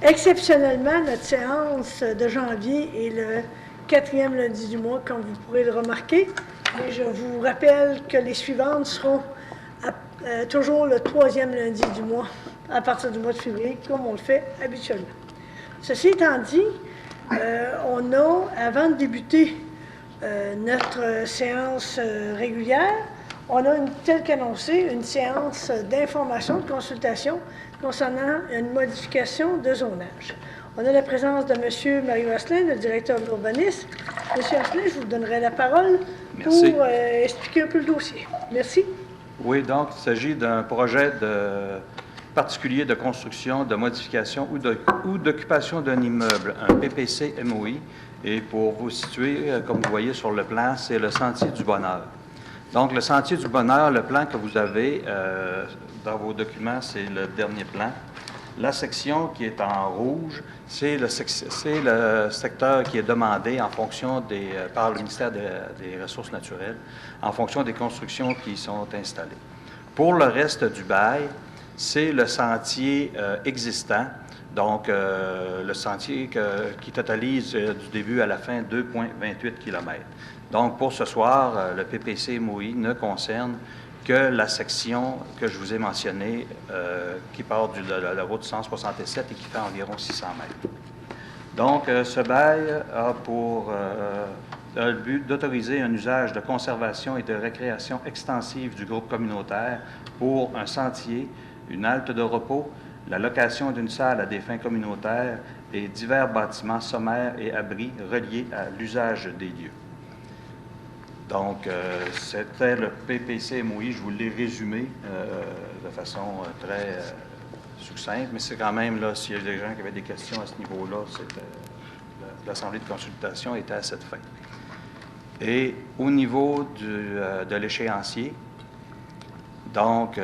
Exceptionnellement, notre séance de janvier est le 4e lundi du mois, comme vous pourrez le remarquer. Mais je vous rappelle que les suivantes seront toujours le 3e lundi du mois, à partir du mois de février, comme on le fait habituellement. Ceci étant dit, on a, avant de débuter notre séance régulière, on a, tel qu'annoncé, une séance d'information, de consultation concernant une modification de zonage. On a la présence de M. Mario Asselin, le directeur de l'urbanisme. M. Asselin, je vous donnerai la parole pour expliquer un peu le dossier. Merci. Oui, donc il s'agit d'un projet particulier de construction, de modification ou d'occupation d'un immeuble, un PPC MOI. Et pour vous situer, comme vous voyez sur le plan, c'est le Sentier du Bonheur. Donc, le Sentier du Bonheur, le plan que vous avez dans vos documents, c'est le dernier plan. La section qui est en rouge, c'est le secteur qui est demandé en fonction par le ministère des Ressources naturelles, en fonction des constructions qui sont installées. Pour le reste du bail, c'est le sentier existant, donc le sentier qui totalise du début à la fin 2,28 km. Donc, pour ce soir, le PPC MOI ne concerne que la section que je vous ai mentionnée, qui part de la route 167 et qui fait environ 600 mètres. Donc, ce bail a pour le but d'autoriser un usage de conservation et de récréation extensive du groupe communautaire pour un sentier, une halte de repos, la location d'une salle à des fins communautaires et divers bâtiments sommaires et abris reliés à l'usage des lieux. Donc, c'était le PPC MOI, je vous l'ai résumé de façon très succincte, mais c'est quand même, là, s'il y a des gens qui avaient des questions à ce niveau-là, l'Assemblée de consultation était à cette fin. Et au niveau de l'échéancier, donc,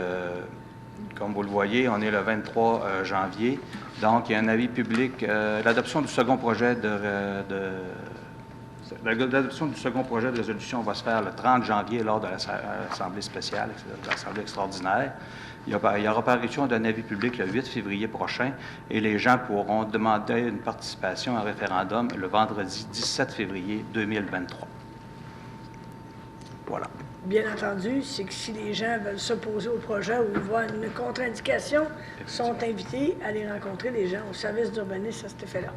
comme vous le voyez, on est le 23 janvier, donc il y a un avis public, l'adoption du second projet L'adoption du second projet de résolution va se faire le 30 janvier lors de l'Assemblée spéciale, l'Assemblée extraordinaire. Il y aura parution d'un avis public le 8 février prochain et les gens pourront demander une participation à un référendum le vendredi 17 février 2023. Voilà. Bien entendu, c'est que si les gens veulent s'opposer au projet ou voient une contre-indication, sont invités à aller rencontrer les gens au service d'urbanisme à cet effet-là.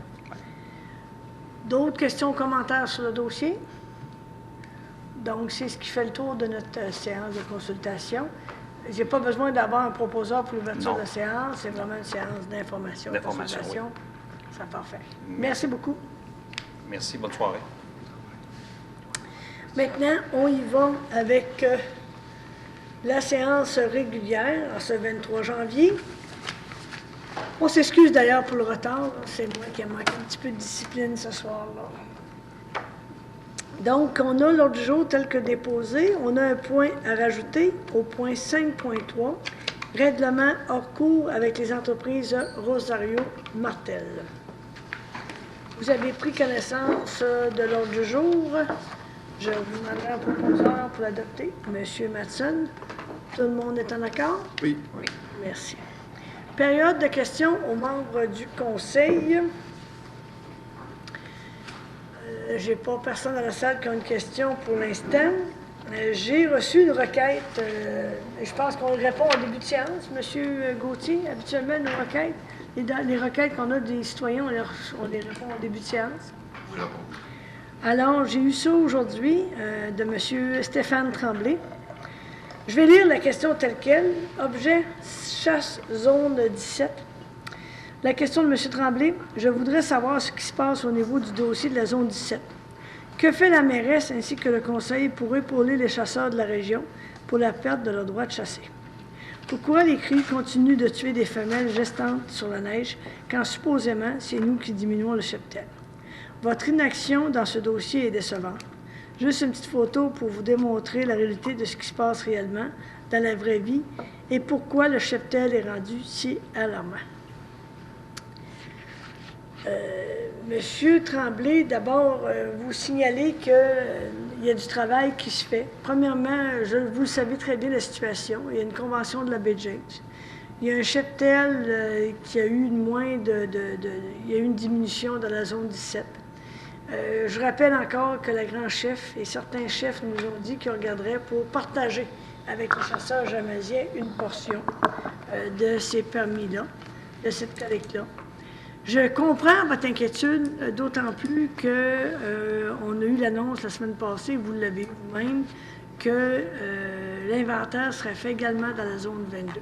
D'autres questions, commentaires sur le dossier? Donc, c'est ce qui fait le tour de notre séance de consultation. Je n'ai pas besoin d'avoir un proposeur pour l'ouverture de la séance. C'est vraiment une séance d'information et de consultation. Oui. C'est parfait. Merci beaucoup. Merci. Bonne soirée. Maintenant, on y va avec la séance régulière, ce 23 janvier. On s'excuse d'ailleurs pour le retard. C'est moi qui ai manqué un petit peu de discipline ce soir-là. Donc, on a l'ordre du jour tel que déposé. On a un point à rajouter au point 5.3, règlement hors cours avec les entreprises Rosario Martel. Vous avez pris connaissance de l'ordre du jour. Je vous demanderai un proposeur pour l'adopter. Monsieur Matson, tout le monde est en accord? Oui. Oui. Merci. Période de questions aux membres du Conseil. Je n'ai pas personne dans la salle qui a une question pour l'instant. J'ai reçu une requête. Je pense qu'on répond en début de séance. Monsieur Gauthier, habituellement, nos requêtes, les requêtes qu'on a des citoyens, on les répond en début de séance. Oui. Alors, j'ai eu ça aujourd'hui de monsieur Stéphane Tremblay. Je vais lire la question telle quelle. Objet chasse zone 17. La question de M. Tremblay. Je voudrais savoir ce qui se passe au niveau du dossier de la zone 17. Que fait la mairesse ainsi que le conseil pour épauler les chasseurs de la région pour la perte de leur droit de chasser? Pourquoi les cris continuent de tuer des femelles gestantes sur la neige quand supposément c'est nous qui diminuons le cheptel? Votre inaction dans ce dossier est décevante. Juste une petite photo pour vous démontrer la réalité de ce qui se passe réellement dans la vraie vie et pourquoi le cheptel est rendu si alarmant. Monsieur Tremblay, d'abord, vous signalez qu'il y a du travail qui se fait. Premièrement, vous le savez très bien la situation. Il y a une convention de la baie James Il y a un cheptel qui a eu il y a eu une diminution dans la zone 17. Je rappelle encore que la grand chef et certains chefs nous ont dit qu'ils regarderaient pour partager avec les chasseurs jamaisiens une portion de ces permis-là, de cette collecte-là. Je comprends votre inquiétude, d'autant plus qu'on a eu l'annonce la semaine passée, vous l'avez vous-même, que l'inventaire serait fait également dans la zone 22.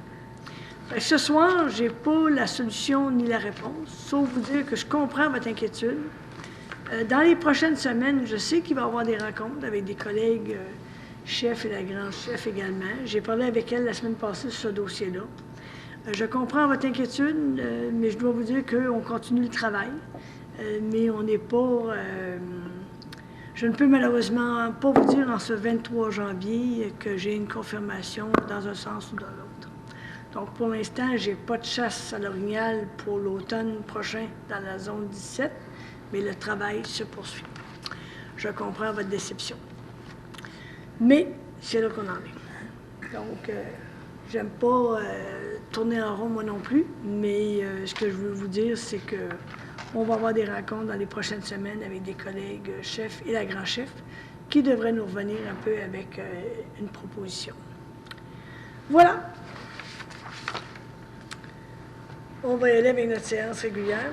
Ce soir, je n'ai pas la solution ni la réponse, sauf vous dire que je comprends votre inquiétude. Dans les prochaines semaines, je sais qu'il va y avoir des rencontres avec des collègues chefs et la grande chef également. J'ai parlé avec elle la semaine passée sur ce dossier-là. Je comprends votre inquiétude, mais je dois vous dire qu'on continue le travail. Mais on n'est pas... je ne peux malheureusement pas vous dire en ce 23 janvier que j'ai une confirmation dans un sens ou dans l'autre. Donc, pour l'instant, je n'ai pas de chasse à l'orignal pour l'automne prochain dans la zone 17, mais le travail se poursuit. Je comprends votre déception. Mais c'est là qu'on en est. Donc, j'aime pas tourner en rond moi non plus, mais ce que je veux vous dire, c'est qu'on va avoir des rencontres dans les prochaines semaines avec des collègues chefs et la grand chef qui devraient nous revenir un peu avec une proposition. Voilà. On va y aller avec notre séance régulière.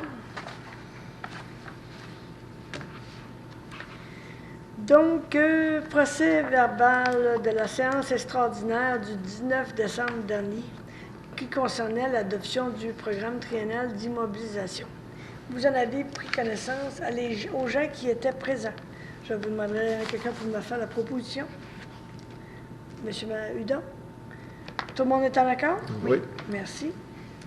Donc, procès verbal de la séance extraordinaire du 19 décembre dernier qui concernait l'adoption du programme triennal d'immobilisation. Vous en avez pris connaissance aux gens qui étaient présents. Je vous demanderai à quelqu'un pour me faire la proposition. Monsieur Hudon? Tout le monde est en accord? Oui. Merci.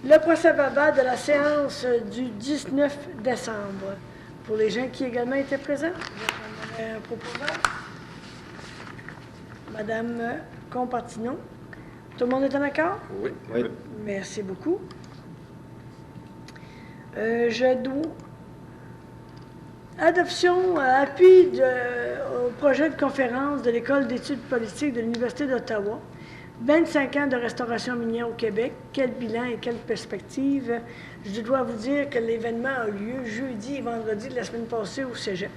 Le procès verbal de la séance du 19 décembre. Pour les gens qui également étaient présents, je vais un proposeur. Madame Compartino. Tout le monde est en accord? Oui. Oui. Merci beaucoup. Je dois... Adoption, appui au projet de conférence de l'École d'études politiques de l'Université d'Ottawa. 25 ans de restauration minière au Québec. Quel bilan et quelle perspective? Je dois vous dire que l'événement a lieu jeudi et vendredi de la semaine passée au Cégep.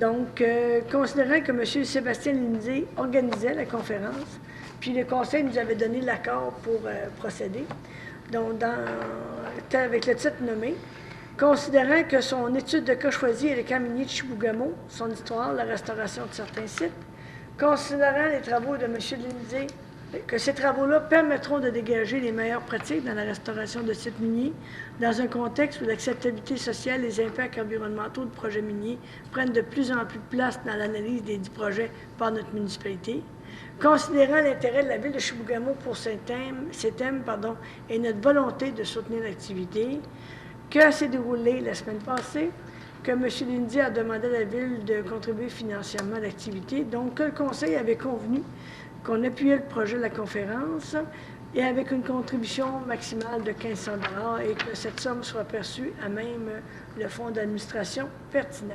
Donc, considérant que M. Sébastien Lindsay organisait la conférence, puis le Conseil nous avait donné l'accord pour procéder, donc avec le titre nommé, considérant que son étude de cas choisi est le camp minier de Chibougamau, son histoire, la restauration de certains sites, considérant les travaux de M. Lindsay, que ces travaux-là permettront de dégager les meilleures pratiques dans la restauration de sites miniers dans un contexte où l'acceptabilité sociale et les impacts environnementaux de projets miniers prennent de plus en plus de place dans l'analyse des 10 projets par notre municipalité. Considérant l'intérêt de la ville de Chibougamau pour ces thèmes et notre volonté de soutenir l'activité, que s'est déroulé la semaine passée, que M. Lindsay a demandé à la ville de contribuer financièrement à l'activité, donc que le Conseil avait convenu qu'on appuyait le projet de la conférence et avec une contribution maximale de 1 500 $ et que cette somme soit perçue à même le fonds d'administration pertinent.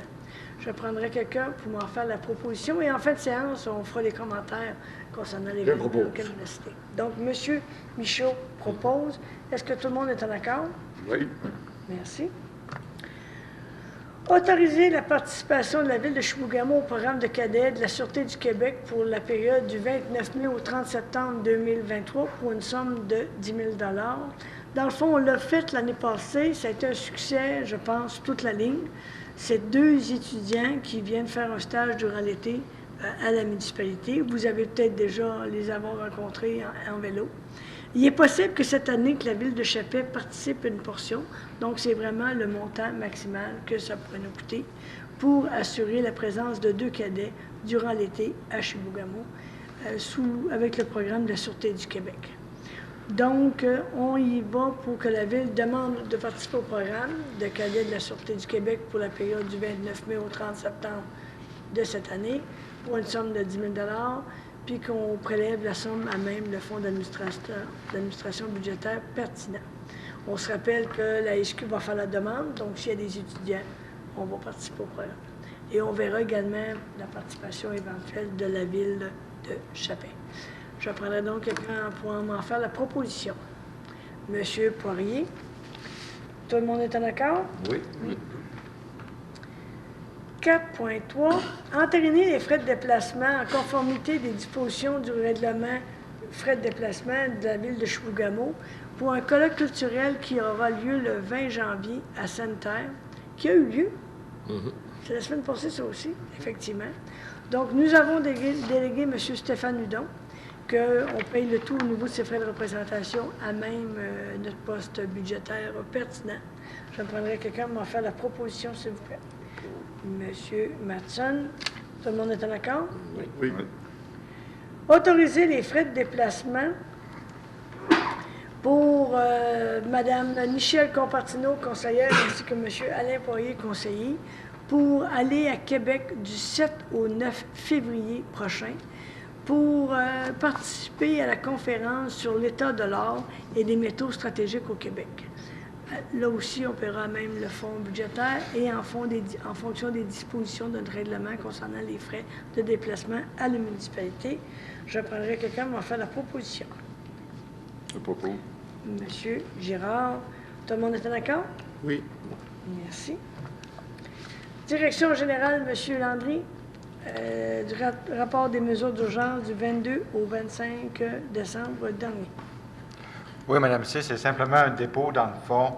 Je prendrai quelqu'un pour m'en faire la proposition et en fin de séance, on fera les commentaires concernant l'événement auquel on a cité. Donc, M. Michaud propose. Est-ce que tout le monde est en accord? Oui. Merci. Autoriser la participation de la Ville de Chibougamau au programme de cadets de la Sûreté du Québec pour la période du 29 mai au 30 septembre 2023 pour une somme de 10 000 $. Dans le fond, on l'a fait l'année passée. Ça a été un succès, je pense, toute la ligne. C'est 2 étudiants qui viennent faire un stage durant l'été à la municipalité. Vous avez peut-être déjà les avoir rencontrés en vélo. Il est possible que cette année, que la Ville de Chapais participe à une portion. Donc, c'est vraiment le montant maximal que ça pourrait nous coûter pour assurer la présence de 2 cadets durant l'été à Chibougamau avec le programme de la Sûreté du Québec. Donc, on y va pour que la Ville demande de participer au programme de cadets de la Sûreté du Québec pour la période du 29 mai au 30 septembre de cette année pour une somme de 10 000 $. Puis qu'on prélève la somme à même le fonds d'administration budgétaire pertinent. On se rappelle que la SQ va faire la demande, donc s'il y a des étudiants, on va participer au programme. Et on verra également la participation éventuelle de la Ville de Chapais. Je prendrai donc quelqu'un pour m'en faire la proposition. M. Poirier. Tout le monde est en accord? Oui. 4.3. Entériner les frais de déplacement en conformité des dispositions du règlement frais de déplacement de la ville de Chibougamau pour un colloque culturel qui aura lieu le 20 janvier à Sainte-Terre, qui a eu lieu. C'est la semaine passée, ça aussi, effectivement. Donc, nous avons délégué M. Stéphane Hudon, qu'on paye le tout au niveau de ses frais de représentation à même notre poste budgétaire pertinent. Je prendrai quelqu'un pour m'en faire la proposition, s'il vous plaît. Monsieur Matson, tout le monde est en accord? Oui. Autoriser les frais de déplacement pour Mme Michèle Compartino, conseillère, ainsi que M. Alain Poirier, conseiller, pour aller à Québec du 7 au 9 février prochain pour participer à la conférence sur l'état de l'or et des métaux stratégiques au Québec. Là aussi, on paiera même le fonds budgétaire et en fonction des dispositions de notre règlement concernant les frais de déplacement à la municipalité. Je prendrai quelqu'un pour m'en faire la proposition. Je propose. Monsieur Girard, tout le monde est en accord? Oui. Merci. Direction générale, Monsieur Landry, du rapport des mesures d'urgence du 22 au 25 décembre dernier. Oui, Mme C, c'est simplement un dépôt, dans le fond,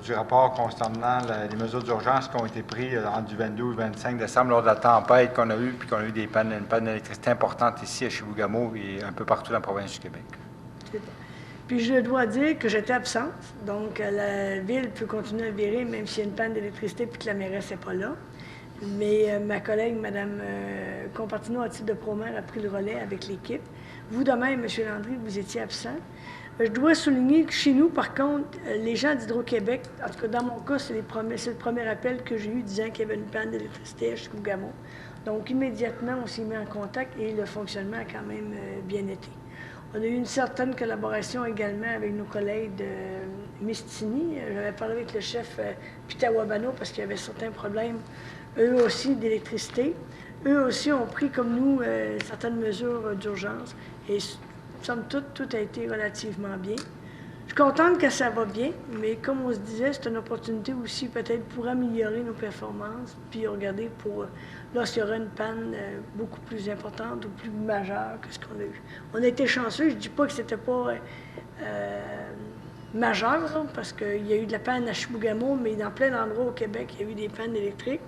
du rapport concernant les mesures d'urgence qui ont été prises entre du 22 au 25 décembre lors de la tempête qu'on a eue, puis qu'on a eu une panne d'électricité importante ici à Chibougamau et un peu partout dans la province du Québec. Puis je dois dire que j'étais absente, donc la ville peut continuer à virer même s'il y a une panne d'électricité puis que la mairesse n'est pas là. Mais ma collègue, Mme Compartino, à titre de promère, a pris le relais avec l'équipe. Vous de même, M. Landry, vous étiez absent. Je dois souligner que chez nous, par contre, les gens d'Hydro-Québec, en tout cas dans mon cas, c'est le premier appel que j'ai eu disant qu'il y avait une panne d'électricité à Chibougamau. Donc immédiatement, on s'est mis en contact et le fonctionnement a quand même bien été. On a eu une certaine collaboration également avec nos collègues de Mistini. J'avais parlé avec le chef Pitawabano parce qu'il y avait certains problèmes, eux aussi, d'électricité. Eux aussi ont pris, comme nous, certaines mesures d'urgence. Et somme toute, tout a été relativement bien. Je suis contente que ça va bien, mais comme on se disait, c'est une opportunité aussi peut-être pour améliorer nos performances, puis regarder pour lorsqu'il y aura une panne beaucoup plus importante ou plus majeure que ce qu'on a eu. On a été chanceux, je ne dis pas que c'était pas majeur, là, parce qu'il y a eu de la panne à Chibougamau, mais dans plein d'endroits au Québec, il y a eu des pannes électriques.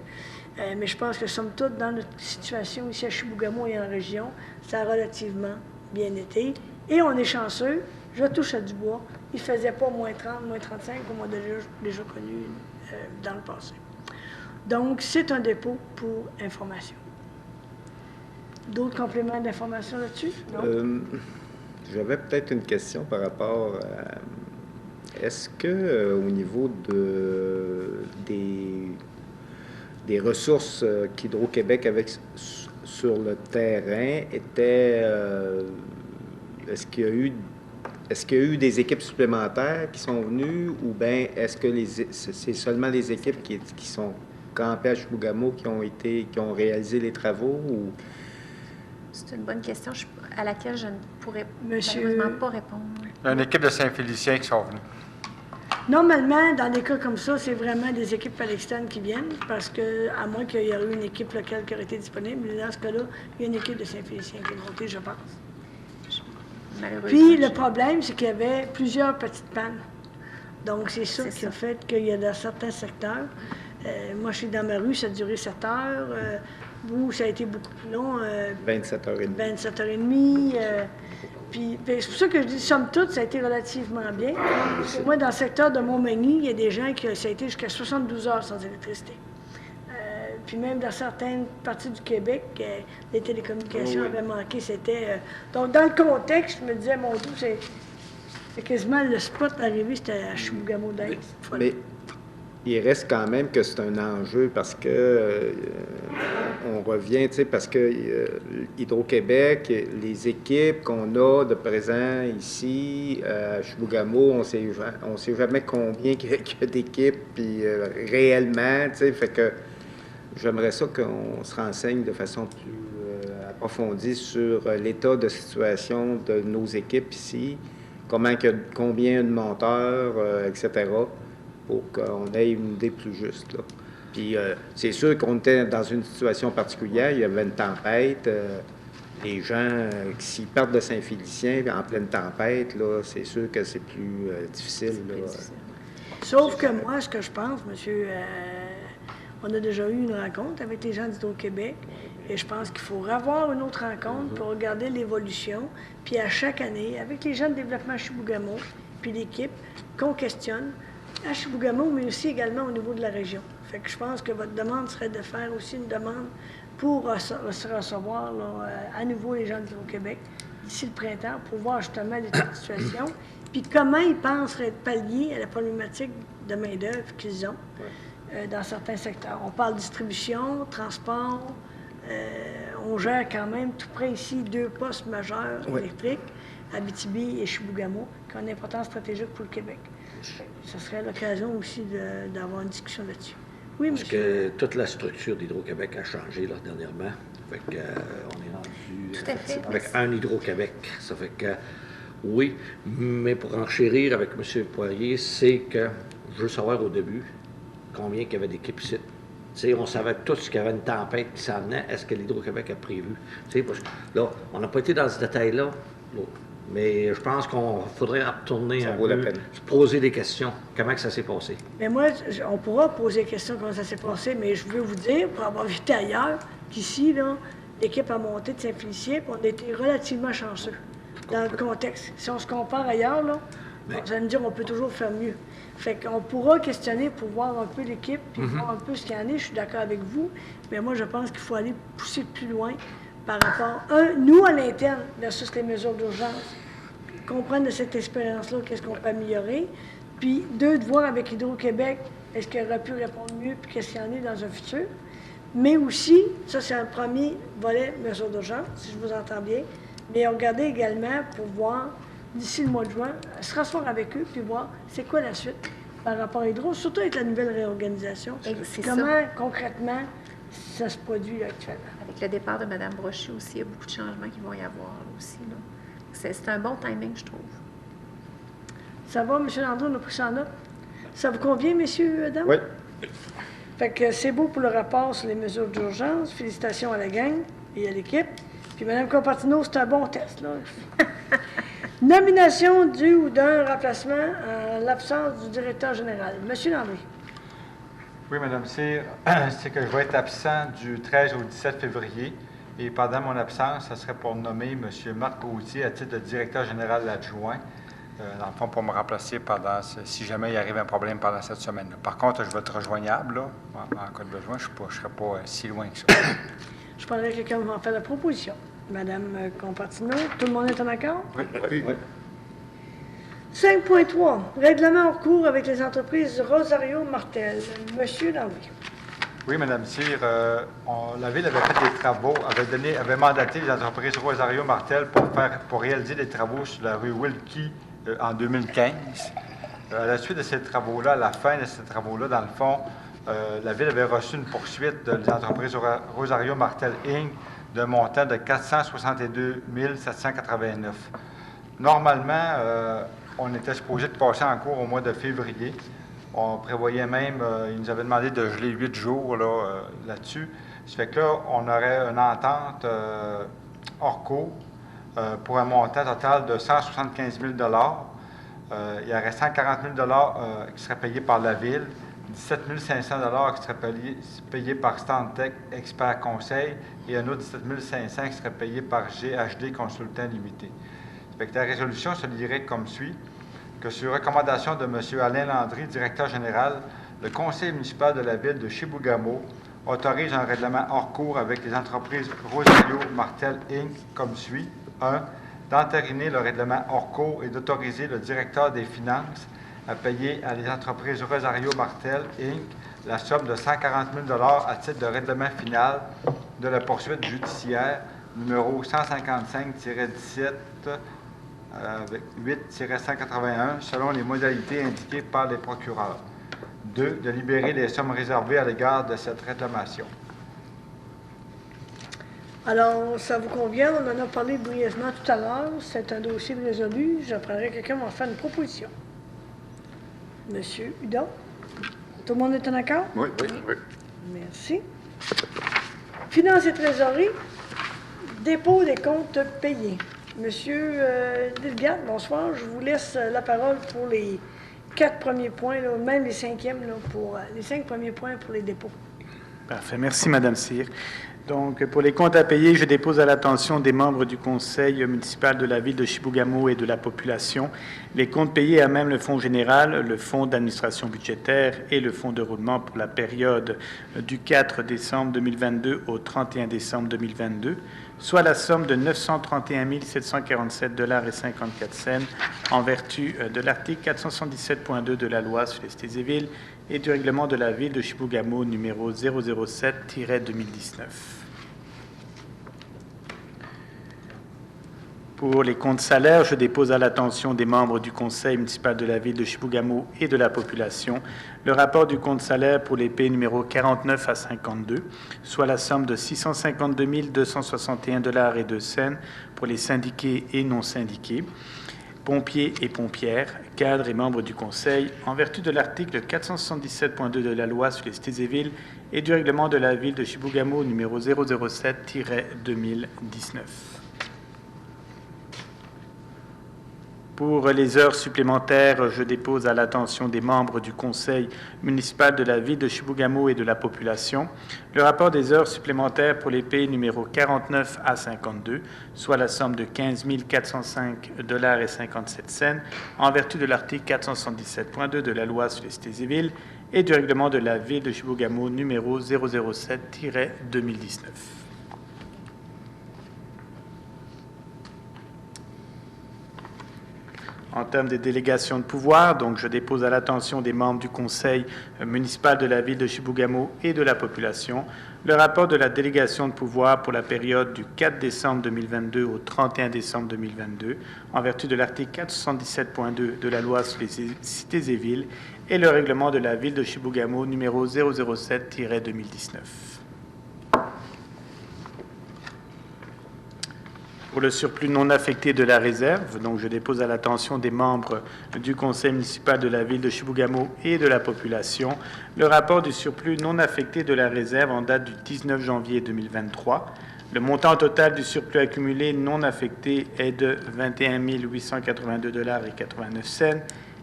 Mais je pense que, somme toute, dans notre situation ici à Chibougamau et en région, ça a relativement bien été. Et on est chanceux, je touche à du bois, il ne faisait pas moins 30, moins 35, comme on a déjà connu dans le passé. Donc, c'est un dépôt pour information. D'autres compléments d'information là-dessus? J'avais peut-être une question par rapport à... Est-ce que au niveau des ressources qu'Hydro-Québec avait sur le terrain était... Est-ce qu'il y a eu des équipes supplémentaires qui sont venues ou bien est-ce que c'est seulement les équipes qui sont campées à Chibougamau qui ont réalisé les travaux? Ou... C'est une bonne question à laquelle je ne pourrais Monsieur... malheureusement pas répondre. Il y a une équipe de Saint-Félicien qui sont venus. Normalement, dans des cas comme ça, c'est vraiment des équipes palestiniennes qui viennent, parce que, à moins qu'il y ait eu une équipe locale qui aurait été disponible, mais dans ce cas-là, il y a une équipe de Saint-Félicien qui est montée, je pense. Puis, le problème, c'est qu'il y avait plusieurs petites pannes. Donc, c'est ça qui a fait qu'il y a dans certains secteurs. Moi, je suis dans ma rue, ça a duré 7 heures. Vous, ça a été beaucoup plus long. 27h30. 27h30. Puis, c'est pour ça que je dis, somme toute, ça a été relativement bien. Moi, dans le secteur de Montmagny, il y a des gens qui ça a été jusqu'à 72 heures sans électricité. Puis même dans certaines parties du Québec, les télécommunications avaient manqué. C'était donc, dans le contexte, je me disais, mon Dieu, c'est quasiment le spot arrivé, c'était à Chibougamau d'Aix. Mais il reste quand même que c'est un enjeu parce que on revient, tu sais, parce que Hydro-Québec, les équipes qu'on a de présent ici à Chibougamau, on sait jamais combien qu'il y a d'équipes, puis réellement, tu sais, fait que j'aimerais ça qu'on se renseigne de façon plus approfondie sur l'état de situation de nos équipes ici, combien de monteurs, etc., pour qu'on ait une idée plus juste, là. Puis c'est sûr qu'on était dans une situation particulière, il y avait une tempête. Les gens, s'ils partent de Saint-Félicien en pleine tempête, là, c'est sûr que c'est plus difficile. Là. Sauf que moi, ce que je pense, monsieur, on a déjà eu une rencontre avec les gens d'Hydro-Québec et je pense qu'il faut revoir une autre rencontre pour regarder l'évolution. Puis à chaque année, avec les gens de développement à Chibougamau, puis l'équipe, qu'on questionne à Chibougamau, mais aussi également au niveau de la région. Fait que je pense que votre demande serait de faire aussi une demande pour se recevoir là, à nouveau les gens d'Hydro-Québec d'ici le printemps pour voir justement l'état de situation, puis comment ils penseraient pallier à la problématique de main-d'œuvre qu'ils ont dans certains secteurs. On parle distribution, transport, on gère quand même tout près ici 2 postes majeurs électriques, Abitibi et Chibougamau, qui ont une importance stratégique pour le Québec. Ce serait l'occasion aussi d'avoir une discussion là-dessus. Oui, parce monsieur. que toute la structure d'Hydro-Québec a changé là, dernièrement. Fait que, on est rendu Tout à fait, avec merci. un Hydro-Québec. Ça fait que, oui, mais pour enchérir avec M. Poirier, c'est que je veux savoir au début combien il y avait d'équipes ici. T'sais, on savait tous qu'il y avait une tempête qui s'en venait. Est-ce que l'Hydro-Québec a prévu? T'sais, parce que là, on n'a pas été dans ce détail-là, là, mais je pense qu'on faudrait retourner Ça un vaut la peu, peine. se poser des questions. Comment que ça s'est passé? Mais moi, on pourra poser la question comment ça s'est passé, mais je veux vous dire, pour avoir vécu ailleurs, qu'ici, là, l'équipe a monté de Saint-Félicien, puis on a été relativement chanceux dans le contexte. Si on se compare ailleurs, là, vous allez me dire, on peut toujours faire mieux. Fait qu'on pourra questionner pour voir un peu l'équipe, puis voir un peu ce qu'il y en est. Je suis d'accord avec vous, mais moi, je pense qu'il faut aller pousser plus loin par rapport, nous à l'interne versus les mesures d'urgence, comprendre de cette expérience-là qu'est-ce qu'on peut améliorer, puis 2, de voir avec Hydro-Québec, est-ce qu'il aurait pu répondre mieux, puis qu'est-ce qu'il y en est dans un futur. Mais aussi, ça c'est un premier volet mesures d'urgence, si je vous entends bien, mais regarder également pour voir, d'ici le mois de juin, se rasseoir avec eux, puis voir c'est quoi la suite par rapport à Hydro, surtout avec la nouvelle réorganisation. C'est Comment, ça. concrètement, ça se produit actuellement. Avec le départ de Mme Brochu aussi, il y a beaucoup de changements qui vont y avoir là, aussi. Là. C'est un bon timing, je trouve. Ça va, M. Landreau, on a pris ça en note? Ça vous convient, messieurs, dames? Oui. Fait que c'est beau pour le rapport sur les mesures d'urgence. Félicitations à la gang et à l'équipe. Puis Mme Compartino, c'est un bon test, là. Nomination du ou d'un remplacement en l'absence du directeur général. Monsieur Landry. Oui, Madame Cyr, c'est que je vais être absent du 13 au 17 février. Et pendant mon absence, ce serait pour nommer M. Marc Gauthier à titre de directeur général adjoint, dans le fond, pour me remplacer si jamais il arrive un problème pendant cette semaine-là. Par contre, je vais être rejoignable, là, en cas de besoin. Je ne serai pas si loin que ça. Je parlerai à quelqu'un qui va en faire la proposition. Madame Compartino, tout le monde est en accord? Oui. 5.3. Règlement en cours avec les entreprises Rosario Martel. Monsieur Landry. Oui, Mme Cyr, la Ville avait fait des travaux, avait mandaté les entreprises Rosario Martel pour réaliser des travaux sur la rue Wilkie en 2015. À la suite de ces travaux-là, à la fin de ces travaux-là, dans le fond, la Ville avait reçu une poursuite de l'entreprise Rosario Martel Inc. d'un montant de 462 789. Normalement, on était supposé de passer en cours au mois de février. On prévoyait même, ils nous avaient demandé de geler 8 jours là-dessus. Ça fait que là, on aurait une entente hors cours pour un montant total de 175 000 il y aurait 140 000 qui seraient payés par la Ville, 17 500 qui seraient payés par Stantec Expert Conseil et un autre 17 500 qui seraient payés par GHD Consultant Limité. Ça fait que la résolution se lirait comme suit. Que sur recommandation de M. Alain Landry, directeur général, le conseil municipal de la ville de Chibougamau autorise un règlement hors cours avec les entreprises Rosario Martel Inc. comme suit. 1. D'entériner le règlement hors cours et d'autoriser le directeur des finances à payer à les entreprises Rosario Martel Inc. la somme de 140 000 à titre de règlement final de la poursuite judiciaire numéro 155-17 avec 8-181, selon les modalités indiquées par les procureurs. 2. De libérer les sommes réservées à l'égard de cette réclamation. Alors, ça vous convient, on en a parlé brièvement tout à l'heure. C'est un dossier résolu. J'apprendrai que quelqu'un va faire une proposition. Monsieur Hudon, tout le monde est en accord? Oui, oui, oui. Merci. Finances et trésorerie, dépôt des comptes payés. Monsieur Delgado, bonsoir. Je vous laisse la parole pour les 4 premiers points, là, même les 5e, là, pour les 5 premiers points pour les dépôts. Parfait. Merci, Madame Cyr. Donc, pour les comptes à payer, je dépose à l'attention des membres du conseil municipal de la ville de Chibougamau et de la population les comptes payés à même le fonds général, le fonds d'administration budgétaire et le fonds de roulement pour la période du 4 décembre 2022 au 31 décembre 2022, soit la somme de 931 747,54 $ en vertu de l'article 477.2 de la loi sur les cités et villes et du règlement de la ville de Chibougamau numéro 007-2019. Pour les comptes salaires, je dépose à l'attention des membres du conseil municipal de la ville de Chibougamau et de la population le rapport du compte salaire pour les pays numéro 49 à 52, soit la somme de 652 261,02 $ pour les syndiqués et non syndiqués, pompiers et pompières, cadres et membres du conseil, en vertu de l'article 477.2 de la loi sur les cités et villes et du règlement de la ville de Chibougamau numéro 007-2019. Pour les heures supplémentaires, je dépose à l'attention des membres du conseil municipal de la ville de Chibougamau et de la population le rapport des heures supplémentaires pour les pays numéro 49 à 52, soit la somme de 15 405,57 $ en vertu de l'article 477.2 de la loi sur les cités et villes et du règlement de la ville de Chibougamau numéro 007-2019. En termes des délégations de pouvoir, donc je dépose à l'attention des membres du conseil municipal de la ville de Chibougamau et de la population le rapport de la délégation de pouvoir pour la période du 4 décembre 2022 au 31 décembre 2022, en vertu de l'article 477.2 de la loi sur les cités et villes et le règlement de la ville de Chibougamau numéro 007-2019. Pour le surplus non affecté de la réserve, donc je dépose à l'attention des membres du conseil municipal de la ville de Chibougamau et de la population le rapport du surplus non affecté de la réserve en date du 19 janvier 2023. Le montant total du surplus accumulé non affecté est de 21 882,89 $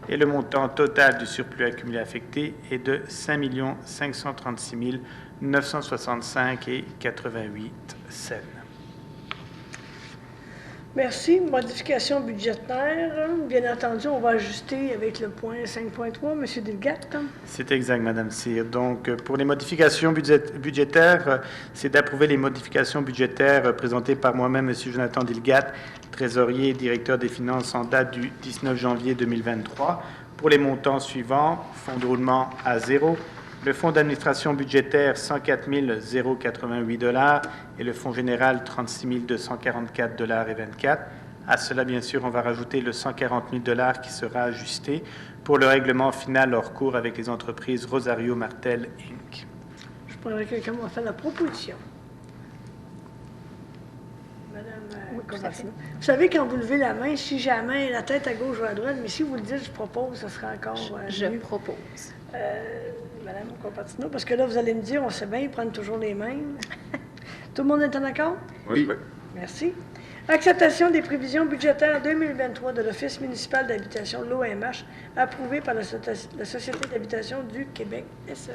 et le montant total du surplus accumulé affecté est de 5 536 965,88 $. Merci. Modification budgétaire. Bien entendu, on va ajuster avec le point 5.3. Monsieur Delgado. C'est exact, Madame Cyr. Donc, pour les modifications budgétaires, c'est d'approuver les modifications budgétaires présentées par moi-même, Monsieur Jonathan Delgado, trésorier et directeur des finances en date du 19 janvier 2023, pour les montants suivants: fonds de roulement à 0, le fonds d'administration budgétaire 104 088 $ et le fonds général 36 244,24 $. À cela, bien sûr, on va rajouter le 140 000 $ qui sera ajusté pour le règlement final hors cours avec les entreprises Rosario Martel Inc. Je prendrai quelqu'un qui va faire la proposition. Madame Constantino. Vous savez, quand vous levez la main, si j'ai la tête à gauche ou à droite, mais si vous le dites, je propose, ce sera encore Je mieux. propose. Madame Constantino, parce que là, vous allez me dire, on sait bien, ils prennent toujours les mêmes. Tout le monde est en accord? Oui. Merci. Acceptation des prévisions budgétaires 2023 de l'Office municipal d'habitation, l'OMH, approuvée par la Société d'habitation du Québec, SE.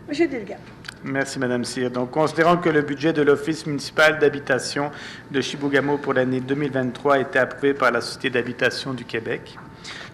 Monsieur Delgado. Merci, Madame Cyr. Donc, considérant que le budget de l'Office municipal d'habitation de Chibougamau pour l'année 2023 a été approuvé par la Société d'habitation du Québec,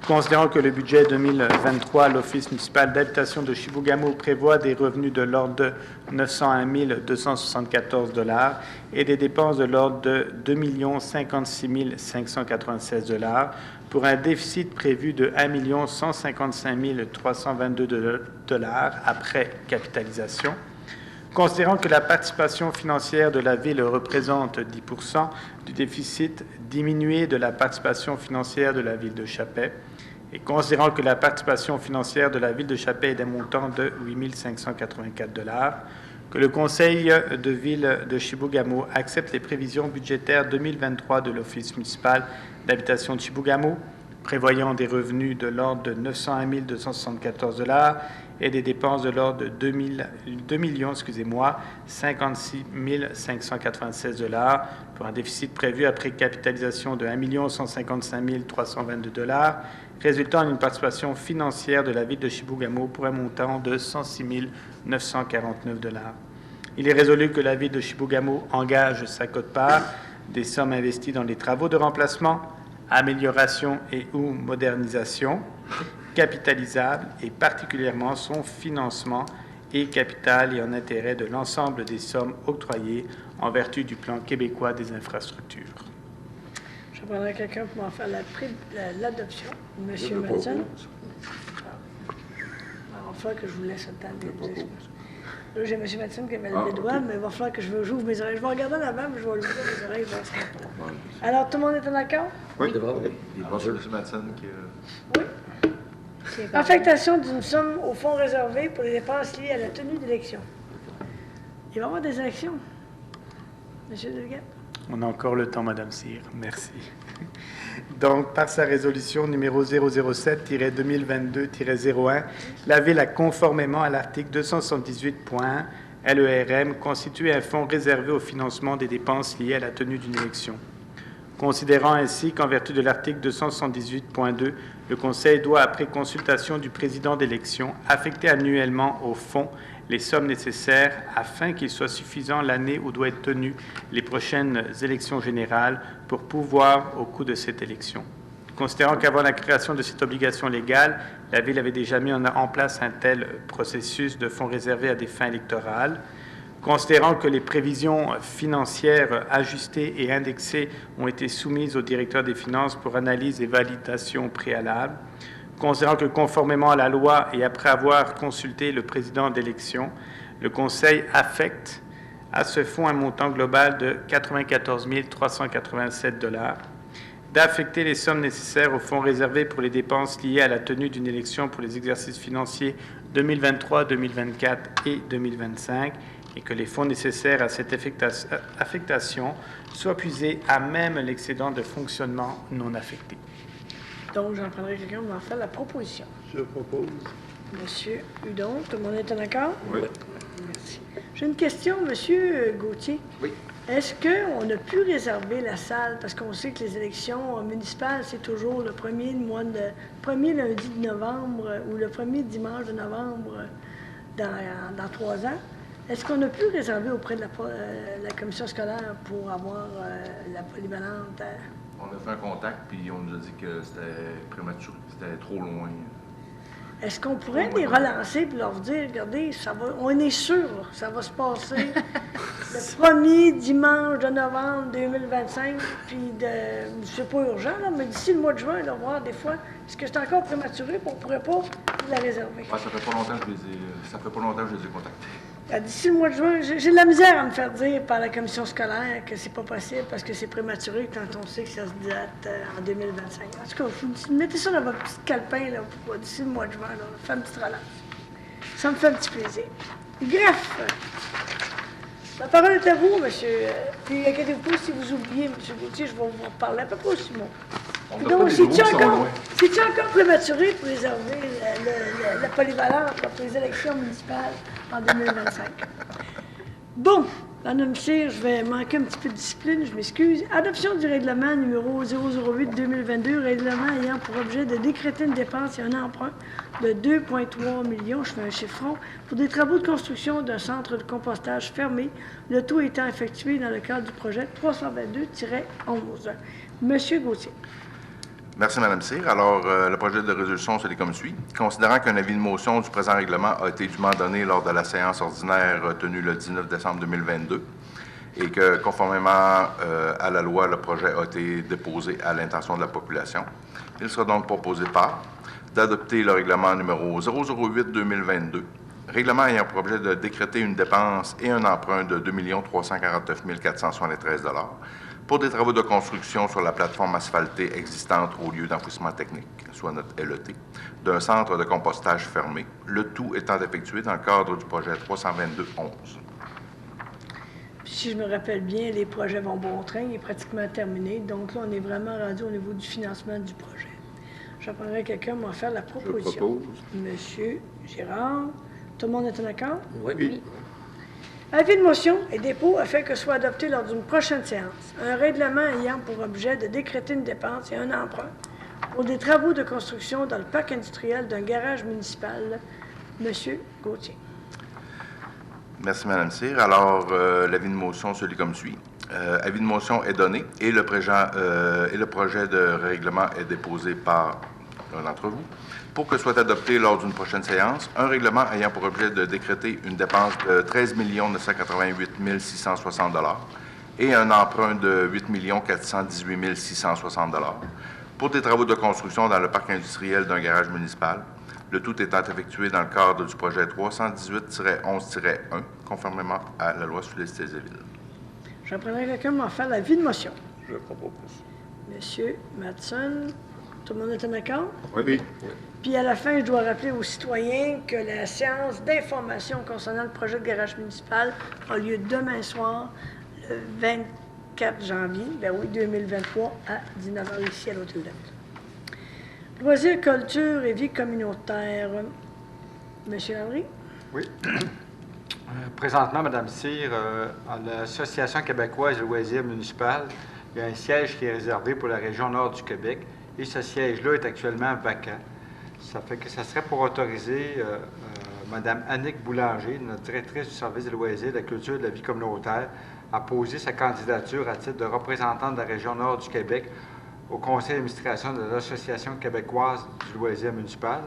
considérant que le budget 2023, l'Office municipal d'habitation de Chibougamau prévoit des revenus de l'ordre de 901 274 $ et des dépenses de l'ordre de 2 056 596 $ pour un déficit prévu de 1 155 322 $ après capitalisation. Considérant que la participation financière de la Ville représente 10 % du déficit diminué de la participation financière de la Ville de Chapais, et considérant que la participation financière de la Ville de Chapais est d'un montant de 8 584 $, que le Conseil de ville de Chibougamau accepte les prévisions budgétaires 2023 de l'Office municipal d'habitation de Chibougamau, prévoyant des revenus de l'ordre de 901 274 $ et des dépenses de l'ordre de 56 596 $ pour un déficit prévu après capitalisation de 1 155 322 $, résultant en une participation financière de la ville de Chibougamau pour un montant de 106 949 $. Il est résolu que la ville de Chibougamau engage sa quote-part des sommes investies dans les travaux de remplacement, amélioration et ou modernisation, capitalisable et particulièrement son financement et capital et en intérêt de l'ensemble des sommes octroyées en vertu du plan québécois des infrastructures. Je prendrai quelqu'un pour m'en faire l'adoption. Monsieur Madsen. Il va falloir que je vous laisse le temps de vous expliquer. Là, j'ai M. Madsen qui avait levé le doigt, mais il va falloir que j'ouvre mes oreilles. Je vais regarder en avant, mais je vais ouvrir mes oreilles. Alors, tout le monde est en accord? Oui. C'est M. Madsen qui... Oui. Affectation d'une somme au fonds réservé pour les dépenses liées à la tenue d'élections. Il va y avoir des élections. Monsieur Delguet? On a encore le temps, Madame Cyr. Merci. Donc, par sa résolution numéro 007-2022-01, la Ville a, conformément à l'article 278.1 LERM, constitué un fonds réservé au financement des dépenses liées à la tenue d'une élection. Considérant ainsi qu'en vertu de l'article 278.2, le Conseil doit, après consultation du président d'élection, affecter annuellement au fonds les sommes nécessaires afin qu'il soit suffisant l'année où doivent être tenues les prochaines élections générales pour pouvoir au coût de cette élection. Considérant qu'avant la création de cette obligation légale, la Ville avait déjà mis en place un tel processus de fonds réservés à des fins électorales, considérant que les prévisions financières ajustées et indexées ont été soumises au directeur des finances pour analyse et validation préalable, considérant que conformément à la loi et après avoir consulté le président d'élection, le Conseil affecte à ce fonds un montant global de 94 387 $, d'affecter les sommes nécessaires au fonds réservé pour les dépenses liées à la tenue d'une élection pour les exercices financiers 2023, 2024 et 2025, et que les fonds nécessaires à cette affectation soient puisés à même l'excédent de fonctionnement non affecté. Donc, j'en prendrai quelqu'un pour m'en faire la proposition. Je propose. Monsieur Hudon, tout le monde est en accord? Oui. Merci. J'ai une question, Monsieur Gauthier. Oui. Est-ce qu'on a pu réserver la salle, parce qu'on sait que les élections municipales, c'est toujours le premier lundi de novembre ou le premier dimanche de novembre dans 3 ans. Est-ce qu'on a pu réserver auprès de la commission scolaire pour avoir la polyvalente? On a fait un contact, puis on nous a dit que c'était prématuré, c'était trop loin. Est-ce qu'on pourrait les relancer et leur dire, regardez, ça va, on est sûr, ça va se passer le premier dimanche de novembre 2025, puis c'est pas urgent, là, mais d'ici le mois de juin, là, voir des fois, est-ce que c'est encore prématuré, puis on ne pourrait pas la réserver? Ça fait pas longtemps que je les ai contactés. D'ici le mois de juin, j'ai de la misère à me faire dire par la commission scolaire que c'est pas possible parce que c'est prématuré quand on sait que ça se date en 2025. En tout cas, mettez ça dans votre petit calepin là, pour d'ici le mois de juin, là, faire une petite relance. Ça me fait un petit plaisir. Greffe. La parole est à vous, monsieur. Puis inquiétez-vous pas si vous oubliez, monsieur Gauthier, je vais vous reparler à peu près aussi bon. Donc, c'est-tu encore prématuré pour réserver la polyvalente pour les élections municipales en 2025? Bon, Madame Cyr, je vais manquer un petit peu de discipline, je m'excuse. Adoption du règlement numéro 008-2022, règlement ayant pour objet de décréter une dépense et un emprunt de 2,3 millions, je fais un chiffron, pour des travaux de construction d'un centre de compostage fermé, le tout étant effectué dans le cadre du projet 322-11. Monsieur Gauthier. Merci, Mme Cyr. Alors, le projet de résolution se lit comme suit. Considérant qu'un avis de motion du présent règlement a été dûment donné lors de la séance ordinaire tenue le 19 décembre 2022 et que, conformément à la loi, le projet a été déposé à l'intention de la population, il sera donc proposé d'adopter le règlement numéro 008-2022, règlement ayant pour objet de décréter une dépense et un emprunt de 2 349 473 $ pour des travaux de construction sur la plateforme asphaltée existante au lieu d'enfouissement technique, soit notre LET, d'un centre de compostage fermé, le tout étant effectué dans le cadre du projet 322-11. si je me rappelle bien, les projets vont bon train, il est pratiquement terminé. Donc là, on est vraiment rendu au niveau du financement du projet. J'apprendrai quelqu'un m'en faire la proposition. Je propose. Monsieur Girard, tout le monde est en accord? Oui. Avis de motion et dépôt afin que soit adopté lors d'une prochaine séance un règlement ayant pour objet de décréter une dépense et un emprunt pour des travaux de construction dans le parc industriel d'un garage municipal. Monsieur Gauthier. Merci, Mme Cyr. Alors, l'avis de motion se lit comme suit. Avis de motion est donné et le projet de règlement est déposé par l'un d'entre vous pour que soit adopté lors d'une prochaine séance un règlement ayant pour objet de décréter une dépense de 13 988 660 $ et un emprunt de 8 418 660 $ pour des travaux de construction dans le parc industriel d'un garage municipal, le tout étant effectué dans le cadre du projet 318-11-1, conformément à la loi sur les cités et villes. J'en prendrai quelqu'un m'en faire l'avis de motion. Je propose. Monsieur Matson, tout le monde est en accord? Oui. Puis à la fin, je dois rappeler aux citoyens que la séance d'information concernant le projet de garage municipal a lieu demain soir, le 24 janvier, 2023, à 19h ici à l'Hôtel d'Aile. Loisirs, culture et vie communautaire. Monsieur Landry? Oui. Présentement, Mme Cyr, à l'Association québécoise de loisirs municipal, il y a un siège qui est réservé pour la région nord du Québec et ce siège-là est actuellement vacant. Ça fait que ça serait pour autoriser Mme Annick Boulanger, notre directrice du service des loisirs, de la culture et de la vie communautaire, à poser sa candidature à titre de représentante de la région nord du Québec au conseil d'administration de l'Association québécoise du loisir municipal.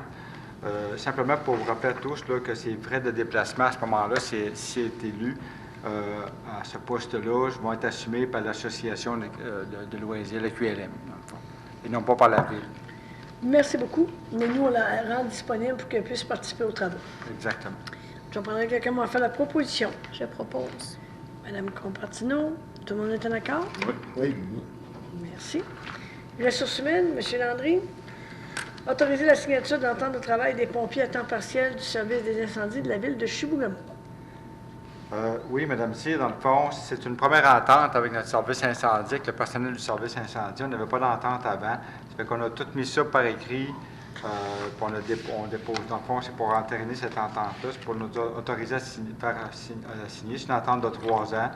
Simplement pour vous rappeler à tous là, que ces frais de déplacement à ce moment-là, si elle est élue à ce poste-là, vont être assumés par l'Association de loisirs, le QLM, dans le fond, et non pas par la Ville. Merci beaucoup. Mais nous, on la rend disponible pour qu'elle puisse participer aux travaux. Exactement. Je prendrai quelqu'un m'en faire la proposition. Je propose. Madame Compartino, tout le monde est en accord? Oui. Merci. Ressources humaines, M. Landry. Autoriser la signature de l'entente de travail des pompiers à temps partiel du service des incendies de la ville de Chibougamau. Oui, Mme Cyr, dans le fond, c'est une première entente avec notre service incendie, avec le personnel du service incendie. On n'avait pas d'entente avant. Ça fait qu'on a tout mis ça par écrit. Puis on dépose. Dans le fond, c'est pour entériner cette entente-là. C'est pour nous autoriser à signer. C'est une entente de 3 ans.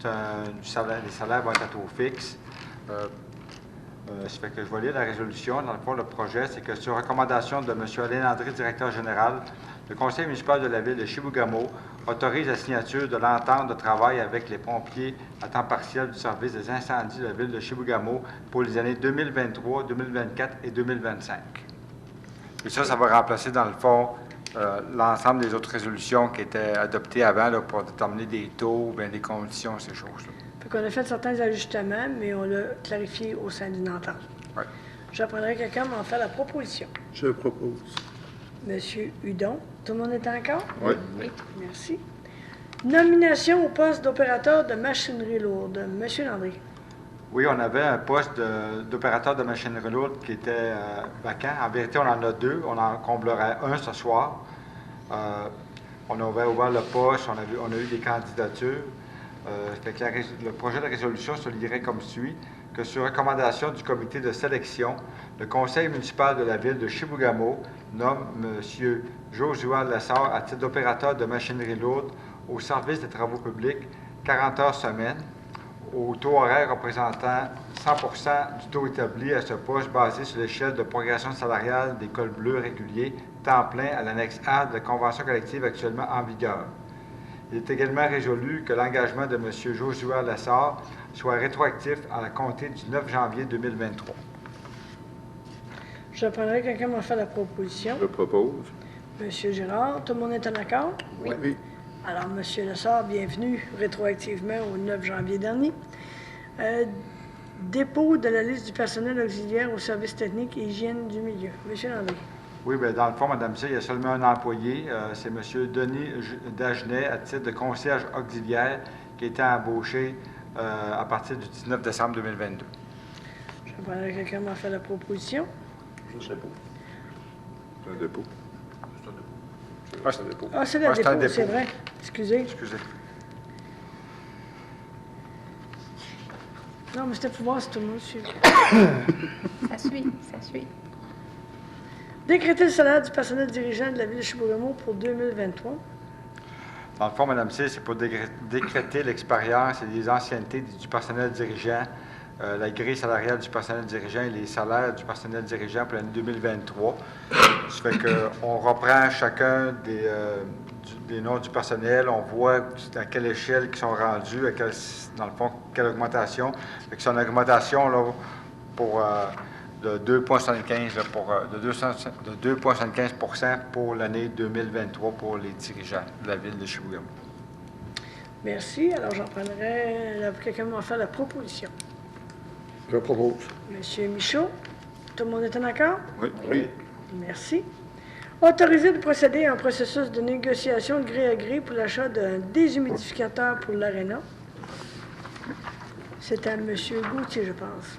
Les salaires vont être à taux fixe. Ça fait que je vais lire la résolution. Dans le fond, le projet, c'est que sur recommandation de M. Alain André, directeur général, le conseil municipal de la ville de Chibougamau autorise la signature de l'entente de travail avec les pompiers à temps partiel du service des incendies de la ville de Chibougamau pour les années 2023, 2024 et 2025. Et ça va remplacer, dans le fond, l'ensemble des autres résolutions qui étaient adoptées avant là, pour déterminer des taux, bien, des conditions, ces choses-là. Fait qu'on a fait certains ajustements, mais on l'a clarifié au sein d'une entente. Oui. J'apprendrai quelqu'un m'en faire la proposition. Je propose. Monsieur Hudon, tout le monde est encore? Oui. Merci. Nomination au poste d'opérateur de machinerie lourde. Monsieur Landry. Oui, on avait un poste d'opérateur de machinerie lourde qui était vacant. En vérité, on en a 2. On en comblerait un ce soir. On avait ouvert le poste, on a eu des candidatures. Le projet de résolution se lirait comme suit, que sur recommandation du comité de sélection, le conseil municipal de la ville de Chibougamau nomme M. Joshua Lessard à titre d'opérateur de machinerie lourde au service des travaux publics, 40 heures semaine, au taux horaire représentant 100% du taux établi à ce poste basé sur l'échelle de progression salariale des cols bleus réguliers, temps plein à l'annexe A de la convention collective actuellement en vigueur. Il est également résolu que l'engagement de M. Joshua Lessard soit rétroactif à la compter du 9 janvier 2023. Je prendrai quelqu'un m'en faire la proposition. Je propose. Monsieur Girard, tout le monde est en accord? Oui. Alors, Monsieur Lessard, bienvenue rétroactivement au 9 janvier dernier. Dépôt de la liste du personnel auxiliaire au service technique et hygiène du milieu. Monsieur Landry. Oui, bien, dans le fond, Mme C, il y a seulement un employé. C'est M. Denis Dagenet, à titre de concierge auxiliaire, qui a été embauché à partir du 19 décembre 2022. Je prendrai quelqu'un m'en faire la proposition. Je dépôt. C'est un dépôt. Ah, c'est le dépôt, c'est vrai. Excusez. Non, mais c'était pour voir si tout le monde suivait. Ça suit, ça suit. Décréter le salaire du personnel dirigeant de la Ville de Chibougamau pour 2023. Dans le fond, Mme C, c'est pour décréter l'expérience et les anciennetés du personnel dirigeant, la grille salariale du personnel dirigeant et les salaires du personnel dirigeant pour l'année 2023. Ça fait qu'on reprend chacun des noms du personnel, on voit à quelle échelle ils sont rendus, dans le fond, quelle augmentation. Fait que c'est une augmentation là, de 2,75 de 2,75 pour l'année 2023 pour les dirigeants de la Ville de Chibougamau. Merci. Alors, j'en prendrai... Quelqu'un va faire la proposition. Je propose. Monsieur Michaud, tout le monde est en accord? Oui. Oui. Merci. Autoriser de procéder à un processus de négociation de gré à gré pour l'achat d'un déshumidificateur pour l'Arena. C'est à M. Gauthier, je pense.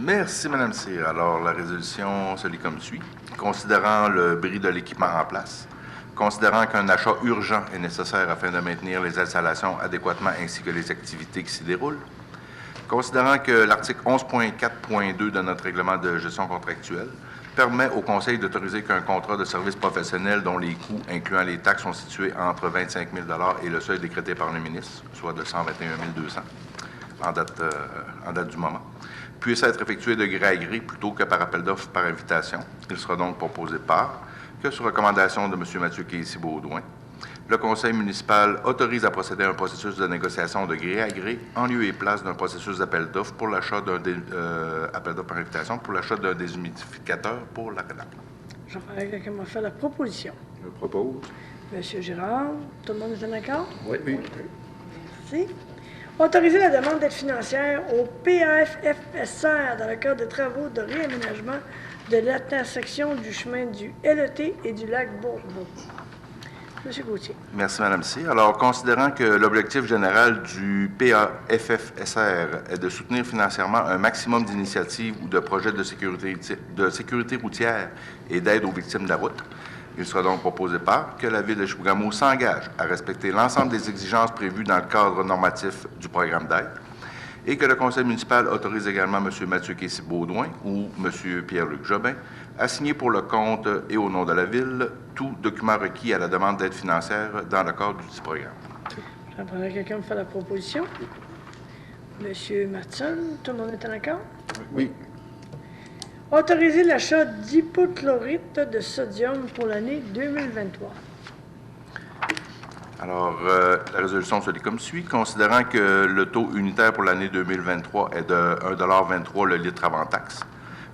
Merci, Mme Cyr. Alors, la résolution se lit comme suit. Considérant le bris de l'équipement en place, considérant qu'un achat urgent est nécessaire afin de maintenir les installations adéquatement ainsi que les activités qui s'y déroulent, considérant que l'article 11.4.2 de notre règlement de gestion contractuelle permet au Conseil d'autoriser qu'un contrat de service professionnel dont les coûts, incluant les taxes, sont situés entre 25 000 et le seuil décrété par le ministre, soit de 121 200 en date du moment, puisse être effectué de gré à gré plutôt que par appel d'offres par invitation. Il sera donc proposé que, sur recommandation de M. Mathieu Casey-Baudouin, le Conseil municipal autorise à procéder à un processus de négociation de gré à gré en lieu et place d'un processus d'appel d'offres pour l'achat appel d'offres par invitation pour l'achat d'un déshumidificateur pour l'Arena. J'en prendrai quelqu'un qui va faire la proposition. Je propose. Monsieur Girard, tout le monde est en accord? Oui. Merci. Autoriser la demande d'aide financière au PAFFSR dans le cadre des travaux de réaménagement de l'intersection du chemin du LET et du lac Bourbeau. Monsieur Gauthier. Merci, Mme C. Alors, considérant que l'objectif général du PAFFSR est de soutenir financièrement un maximum d'initiatives ou de projets de sécurité routière et d'aide aux victimes de la route, il sera donc proposé que la Ville de Chibougamau s'engage à respecter l'ensemble des exigences prévues dans le cadre normatif du programme d'aide et que le Conseil municipal autorise également M. Mathieu Casey-Baudouin ou M. Pierre-Luc Jobin à signer pour le compte et au nom de la Ville tout document requis à la demande d'aide financière dans le cadre du programme. J'en prendrai quelqu'un pour faire la proposition. Monsieur Matson, tout le monde est en accord? Oui. Autoriser l'achat d'hypochlorite de sodium pour l'année 2023. Alors, la résolution se lit comme suit. Considérant que le taux unitaire pour l'année 2023 est de 1,23 $ le litre avant taxe,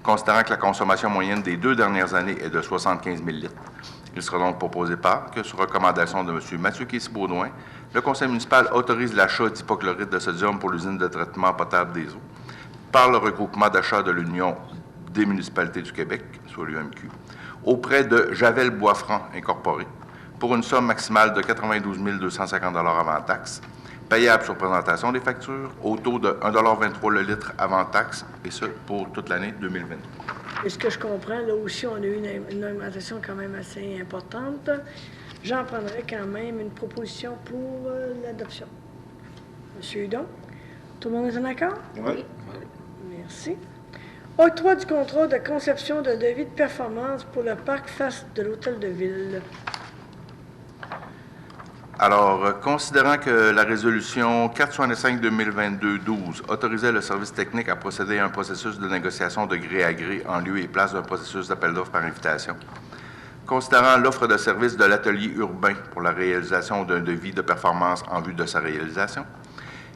considérant que la consommation moyenne des 2 dernières années est de 75 000 litres, il sera donc proposé que, sur recommandation de M. Mathieu Casey-Baudouin, le Conseil municipal autorise l'achat d'hypochlorite de sodium pour l'usine de traitement potable des eaux par le regroupement d'achat de l'Union des municipalités du Québec, soit l'UMQ, auprès de Javel Boisfranc Incorporé, pour une somme maximale de 92 250 $ avant taxe, payable sur présentation des factures, au taux de 1,23 $ le litre avant taxe, et ce, pour toute l'année 2023. Et ce que je comprends, là aussi, on a eu une augmentation quand même assez importante. J'en prendrai quand même une proposition pour l'adoption. Monsieur Hudon, tout le monde est en accord? Oui. Merci. Octroi du contrat de conception d'un devis de performance pour le parc face de l'Hôtel de Ville. Alors, considérant que la résolution 465-2022-12 autorisait le service technique à procéder à un processus de négociation de gré à gré en lieu et place d'un processus d'appel d'offres par invitation, considérant l'offre de service de l'atelier urbain pour la réalisation d'un devis de performance en vue de sa réalisation,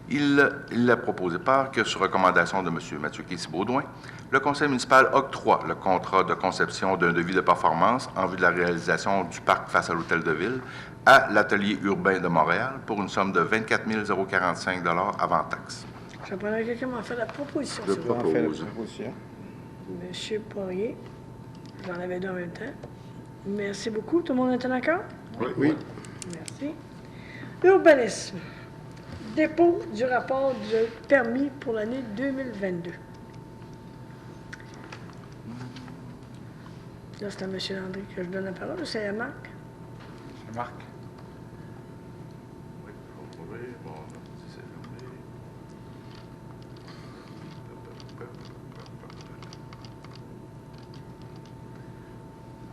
il a proposé que, sur recommandation de M. Mathieu Casey-Baudouin, le Conseil municipal octroie le contrat de conception d'un devis de performance en vue de la réalisation du parc face à l'Hôtel de Ville à l'Atelier urbain de Montréal pour une somme de 24 045 $ avant taxe. Je prendrai quelqu'un qui m'a fait la proposition. Je s'il vous plaît. On fait la propose. proposition. Monsieur Poirier, j'en avais deux en même temps. Merci beaucoup. Tout le monde est en accord? Oui. Merci. Urbanisme. Dépôt du rapport de permis pour l'année 2022. Là, c'est à M. Landry que je donne la parole, ou c'est à Marc? C'est Marc.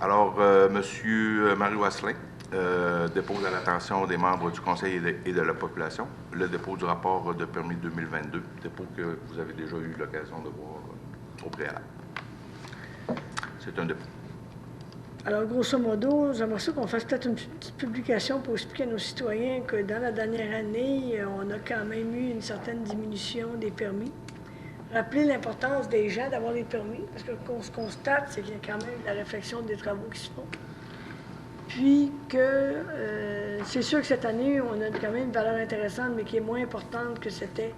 Alors, Monsieur Mario Asselin dépose à l'attention des membres du Conseil et de la population le dépôt du rapport de permis 2022, dépôt que vous avez déjà eu l'occasion de voir au préalable. C'est un dépôt. Alors, grosso modo, j'aimerais ça qu'on fasse peut-être une petite publication pour expliquer à nos citoyens que dans la dernière année, on a quand même eu une certaine diminution des permis. Rappeler l'importance des gens d'avoir des permis, parce que ce qu'on se constate, c'est qu'il y a quand même la réflexion des travaux qui se font. Puis que c'est sûr que cette année, on a quand même une valeur intéressante, mais qui est moins importante que c'était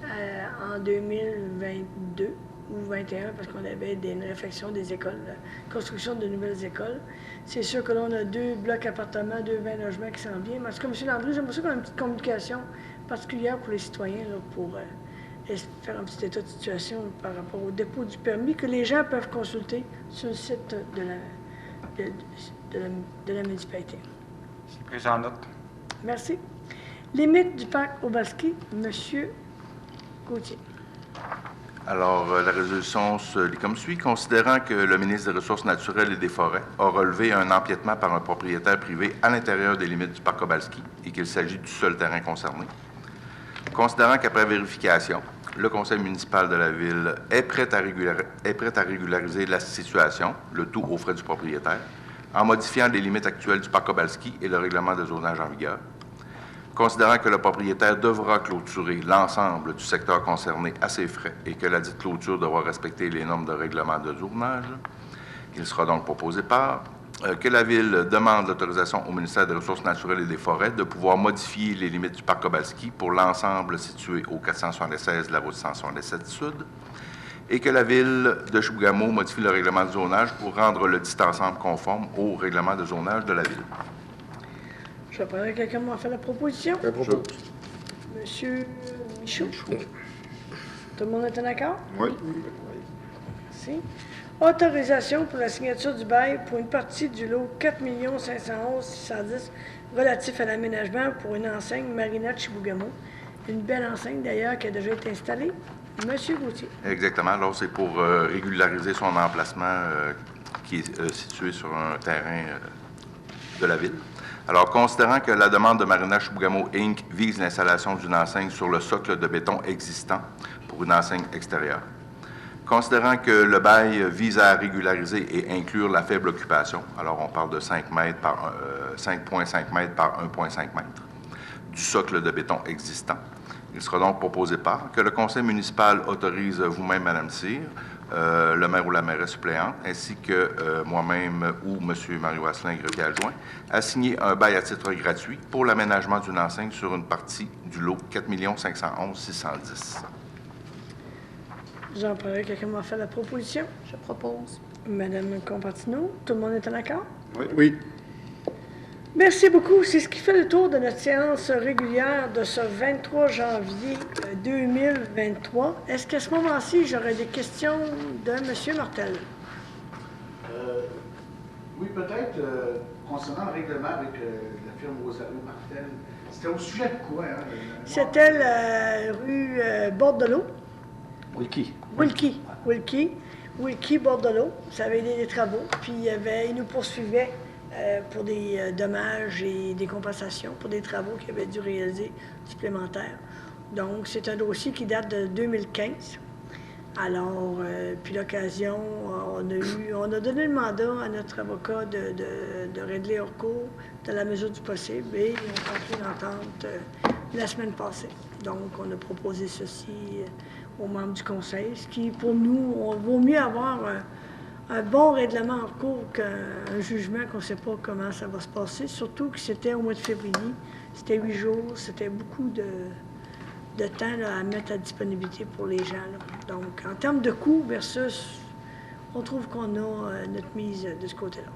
en 2022 ou 2021, parce qu'on avait une réflexion des écoles, la construction de nouvelles écoles. C'est sûr que là, on a 2 blocs appartements, 2 20 logements qui s'en viennent. Mais en tout cas, M. Landry, j'aimerais ça qu'on ait une petite communication particulière pour les citoyens, là, pour faire un petit état de situation par rapport au dépôt du permis que les gens peuvent consulter sur le site de la municipalité. C'est pris en note. Merci. Limite du parc Obalski, M. Gauthier. Alors, la résolution se lit comme suit. Considérant que le ministre des Ressources naturelles et des Forêts a relevé un empiètement par un propriétaire privé à l'intérieur des limites du parc Obalski et qu'il s'agit du seul terrain concerné. Considérant qu'après vérification, le conseil municipal de la Ville est prêt à régulariser la situation, le tout aux frais du propriétaire, en modifiant les limites actuelles du parc Obalski et le règlement de zonage en vigueur. Considérant que le propriétaire devra clôturer l'ensemble du secteur concerné à ses frais et que la dite clôture devra respecter les normes de règlement de zonage, il sera donc proposé par que la Ville demande l'autorisation au ministère des Ressources naturelles et des Forêts de pouvoir modifier les limites du parc Obalski pour l'ensemble situé au 476 de la route 177 Sud et que la Ville de Chibougamau modifie le règlement de zonage pour rendre le dit ensemble conforme au règlement de zonage de la Ville. Je vais prendre quelqu'un m'a fait la proposition. Je propose. Monsieur Michaud. Tout le monde est en accord? Oui. Merci. Autorisation pour la signature du bail pour une partie du lot 4 511 610 relatif à l'aménagement pour une enseigne Marina de Chibougamau. Une belle enseigne d'ailleurs qui a déjà été installée. Monsieur Gauthier. Exactement. Alors, c'est pour régulariser son emplacement qui est situé sur un terrain de la Ville. Alors, considérant que la demande de Marina Chibougamau Inc. vise l'installation d'une enseigne sur le socle de béton existant pour une enseigne extérieure. Considérant que le bail vise à régulariser et inclure la faible occupation, alors on parle de 5,5 mètres par 1,5 mètres du socle de béton existant, il sera donc proposé par que le conseil municipal autorise vous-même, Mme Cyr, le maire ou la mairesse suppléante, ainsi que moi-même ou M. Mario Asselin, greffier adjoint, à signer un bail à titre gratuit pour l'aménagement d'une enseigne sur une partie du lot 4 511 610. J'en prendrai quelqu'un m'a fait la proposition. Je propose. Madame Compartino, tout le monde est en accord? Oui. Oui. Merci beaucoup. C'est ce qui fait le tour de notre séance régulière de ce 23 janvier 2023. Est-ce qu'à ce moment-ci, j'aurais des questions de M. Martel? Oui, peut-être concernant le règlement avec la firme Rosario Martel. C'était au sujet de quoi? Hein, C'était la rue Bordelot. Wilkie, Bordelot. Ça avait été des travaux. Puis il nous poursuivait pour des dommages et des compensations pour des travaux qui avaient dû réaliser supplémentaires. Donc, c'est un dossier qui date de 2015. Alors, puis l'occasion, on a donné le mandat à notre avocat de régler hors cours dans la mesure du possible et on a conclu l'entente la semaine passée. Donc, on a proposé ceci aux membres du conseil, ce qui, pour nous, on vaut mieux avoir un bon règlement en cours qu'un jugement qu'on ne sait pas comment ça va se passer, surtout que c'était au mois de février, c'était 8 jours, c'était beaucoup de temps là, à mettre à disponibilité pour les gens. Là. Donc, en termes de coûts versus, on trouve qu'on a notre mise de ce côté-là.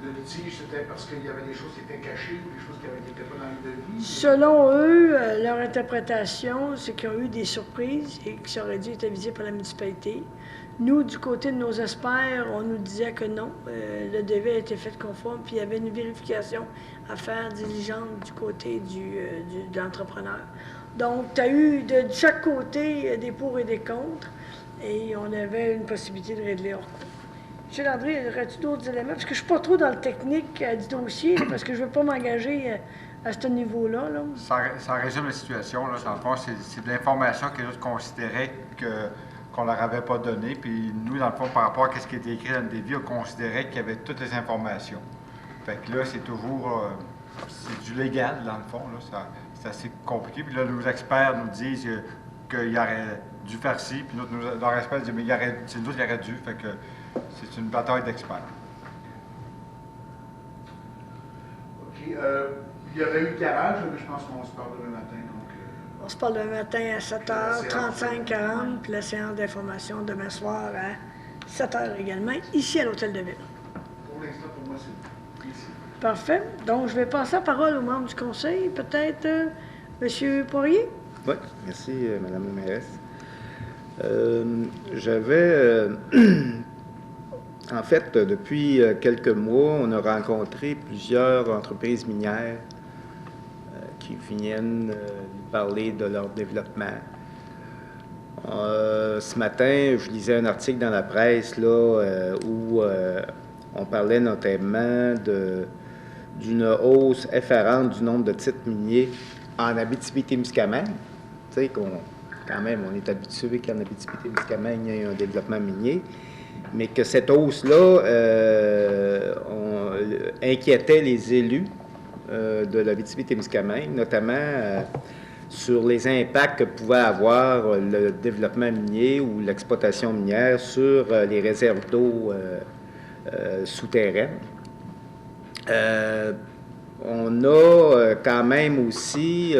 Le litige, c'était parce qu'il y avait des choses qui étaient cachées ou des choses qui n'étaient pas dans le devis? Selon eux, leur interprétation, c'est qu'ils ont eu des surprises et que ça aurait dû être avisé par la municipalité. Nous, du côté de nos experts, on nous disait que non, le devis a été fait conforme, puis il y avait une vérification à faire diligente du côté de l'entrepreneur. Donc, tu as eu de chaque côté des pour et des contre, et on avait une possibilité de régler hors cours. M. Landry, aurais-tu d'autres éléments? Parce que je ne suis pas trop dans le technique du dossier, là, parce que je ne veux pas m'engager à ce niveau-là. Là. Ça résume la situation. Là, dans le fond, c'est de l'information que nous considérait qu'on ne leur avait pas donnée. Puis nous, dans le fond, par rapport à ce qui était écrit dans le devis, on considérait qu'il y avait toutes les informations. Fait que là, c'est toujours... c'est du légal, dans le fond. Là, c'est assez compliqué. Puis là, nos experts nous disent qu'il aurait dû faire ci. Puis leurs experts disent, mais c'est nous qui aurait dû. Fait que c'est une bataille d'experts. OK. Il y aurait eu le garage, mais je pense qu'on se parle demain matin. On se parle demain matin à 7h35-40, puis la séance d'information demain soir à 7h également, ici à l'Hôtel de Ville. Pour l'instant, pour moi, c'est ici. Parfait. Donc, je vais passer la parole aux membres du conseil. Peut-être M. Poirier? Oui, merci, Mme la mairesse. J'avais... en fait, depuis quelques mois, on a rencontré plusieurs entreprises minières qui viennent nous parler de leur développement. Ce matin, je lisais un article dans la presse là, où on parlait notamment d'une hausse effarante du nombre de titres miniers en Abitibi-Témiscamingue. Tu sais, quand même, on est habitué qu'en Abitibi-Témiscamingue, il y ait un développement minier, mais que cette hausse-là inquiétait les élus de l'Abitibi-Témiscamingue, notamment sur les impacts que pouvait avoir le développement minier ou l'exploitation minière sur les réserves d'eau souterraines. On a quand même aussi,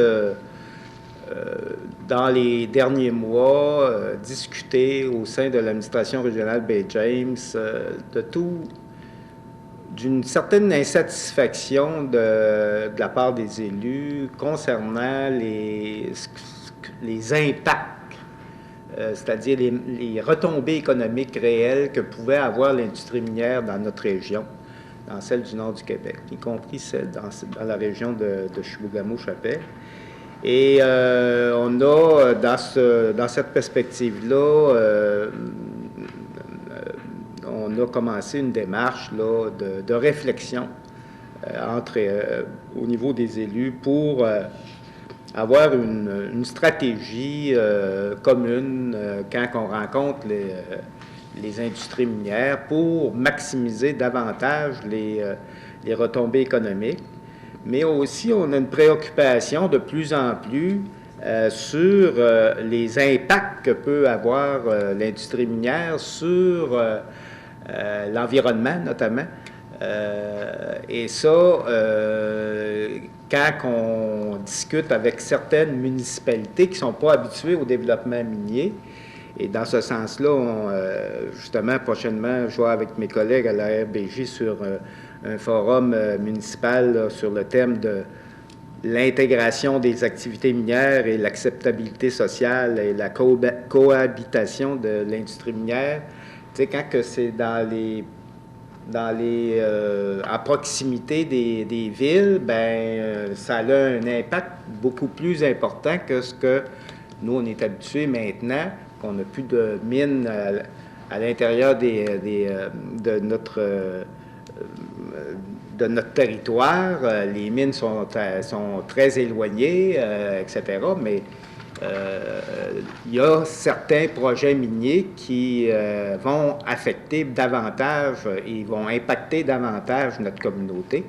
dans les derniers mois, discuté au sein de l'administration régionale Baie-James d'une certaine insatisfaction de la part des élus concernant les impacts, c'est-à-dire les retombées économiques réelles que pouvait avoir l'industrie minière dans notre région, dans celle du nord du Québec, y compris celle dans la région de Chibougamau-Chapelle. Et on a, dans cette perspective-là, on a commencé une démarche là, de réflexion au niveau des élus pour avoir une stratégie commune quand on rencontre les industries minières pour maximiser davantage les retombées économiques. Mais aussi, on a une préoccupation de plus en plus sur les impacts que peut avoir l'industrie minière sur l'environnement, notamment. Et ça, quand on discute avec certaines municipalités qui ne sont pas habituées au développement minier, et dans ce sens-là, justement, prochainement, je vais avec mes collègues à la RBJ sur un forum municipal là, sur le thème de l'intégration des activités minières et l'acceptabilité sociale et la cohabitation de l'industrie minière. Tu sais, quand que c'est à proximité des villes, ben ça a un impact beaucoup plus important que ce que nous, on est habitués maintenant, qu'on n'a plus de mines à l'intérieur de notre territoire. Les mines sont très éloignées, etc. Mais il y a certains projets miniers qui vont affecter davantage et vont impacter davantage notre communauté.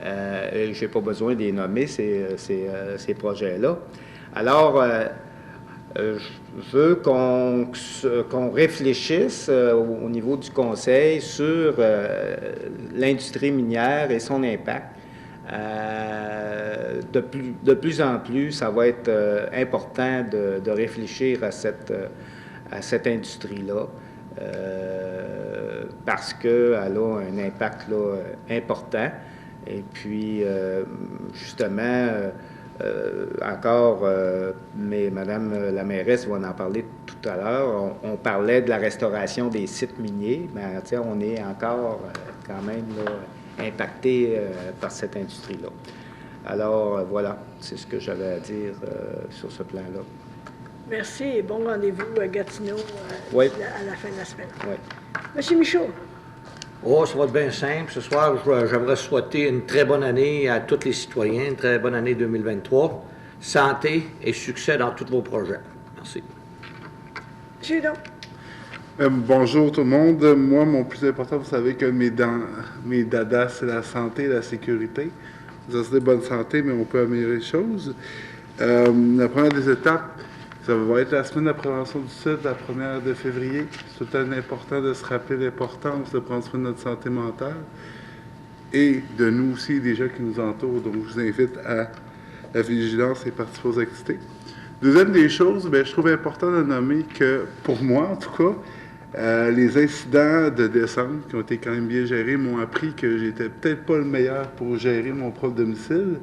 Je n'ai pas besoin de les nommer, ces projets-là. Alors, je veux qu'on réfléchisse au niveau du Conseil sur l'industrie minière et son impact. De plus en plus, ça va être important de réfléchir à cette industrie-là parce qu'elle a un impact là, important. Et puis, justement, mais Mme la mairesse va en parler tout à l'heure, on parlait de la restauration des sites miniers, mais on est encore quand même là, impacté par cette industrie-là. Alors, voilà, c'est ce que j'avais à dire sur ce plan-là. Merci et bon rendez-vous à Gatineau oui. à la fin de la semaine. Oui. Monsieur Michaud. Oh, ça va être bien simple. Ce soir, j'aimerais souhaiter une très bonne année à tous les citoyens, une très bonne année 2023. Santé et succès dans tous vos projets. Merci. Monsieur Hudon. Bonjour tout le monde. Moi, mon plus important, vous savez que mes dadas, c'est la santé et la sécurité. Ça, c'est de bonne santé, mais on peut améliorer les choses. La première des étapes, ça va être la semaine de la prévention du suicide, la 1er de février. C'est tout le temps important de se rappeler l'importance de prendre soin de notre santé mentale et de nous aussi, des gens qui nous entourent. Donc, je vous invite à la vigilance et participer aux activités. Deuxième des choses, je trouve important de nommer que, pour moi en tout cas, les incidents de décembre, qui ont été quand même bien gérés, m'ont appris que j'étais peut-être pas le meilleur pour gérer mon propre domicile.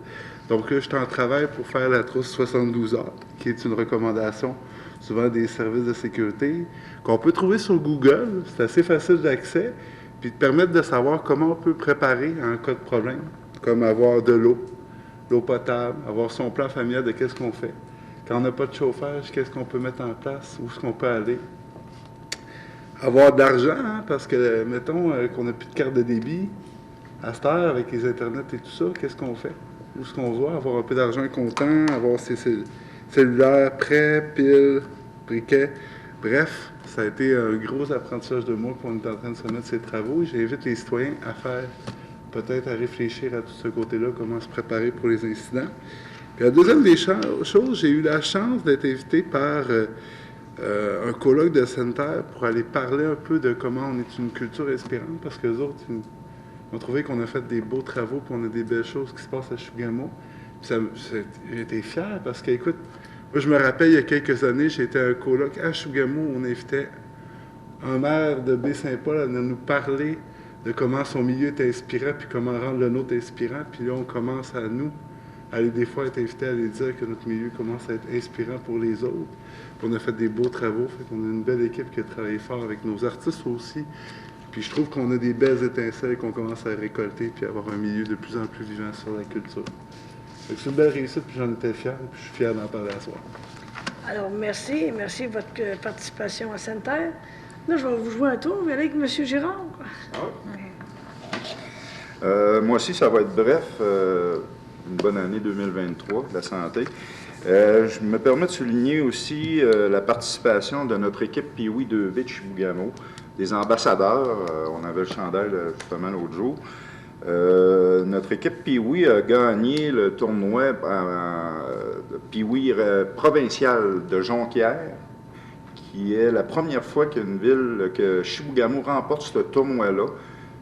Donc là, je suis en travail pour faire la trousse 72 heures, qui est une recommandation souvent des services de sécurité, qu'on peut trouver sur Google. C'est assez facile d'accès, puis de permettre de savoir comment on peut préparer en cas de problème, comme avoir de l'eau potable, avoir son plan familial de qu'est-ce qu'on fait. Quand on n'a pas de chauffage, qu'est-ce qu'on peut mettre en place, où est-ce qu'on peut aller. Avoir de l'argent, hein, parce que, mettons, qu'on n'a plus de carte de débit, à cette heure, avec les Internet et tout ça, qu'est-ce qu'on fait? Où est-ce qu'on va? Avoir un peu d'argent comptant, avoir ses cellulaires prêts, piles, briquets. Bref, ça a été un gros apprentissage de moi qu'on est en train de se mettre ces travaux. J'invite les citoyens à faire, peut-être à réfléchir à tout ce côté-là, comment se préparer pour les incidents. Puis la deuxième des choses, j'ai eu la chance d'être invité par un colloque de Santerre pour aller parler un peu de comment on est une culture inspirante, parce que les autres, on a trouvé qu'on a fait des beaux travaux, puis on a des belles choses qui se passent à Chibougamau. J'ai été fier parce que, écoute, moi je me rappelle, il y a quelques années, j'ai été à un colloque à Chibougamau où on invitait un maire de Baie-Saint-Paul à nous parler de comment son milieu est inspirant, puis comment rendre le nôtre inspirant. Puis là, on commence à nous, aller des fois être invités à aller dire que notre milieu commence à être inspirant pour les autres. Puis on a fait des beaux travaux, fait qu'on a une belle équipe qui a travaillé fort avec nos artistes aussi. Puis je trouve qu'on a des belles étincelles qu'on commence à récolter puis avoir un milieu de plus en plus vivant sur la culture. C'est une belle réussite, puis j'en étais fier, puis je suis fier d'en parler à soir. Alors, merci de votre participation à Santerre. Là, je vais vous jouer un tour, mais avec M. Girard. Moi aussi, ça va être bref. Une bonne année 2023 de la santé. Je me permets de souligner aussi la participation de notre équipe Pee-Wee 2V de Chibougamau, des ambassadeurs. On avait le chandail justement l'autre jour. Notre équipe Pee-Wee a gagné le tournoi Pee-Wee provincial de Jonquière, qui est la première fois que Chibougamau remporte ce tournoi-là.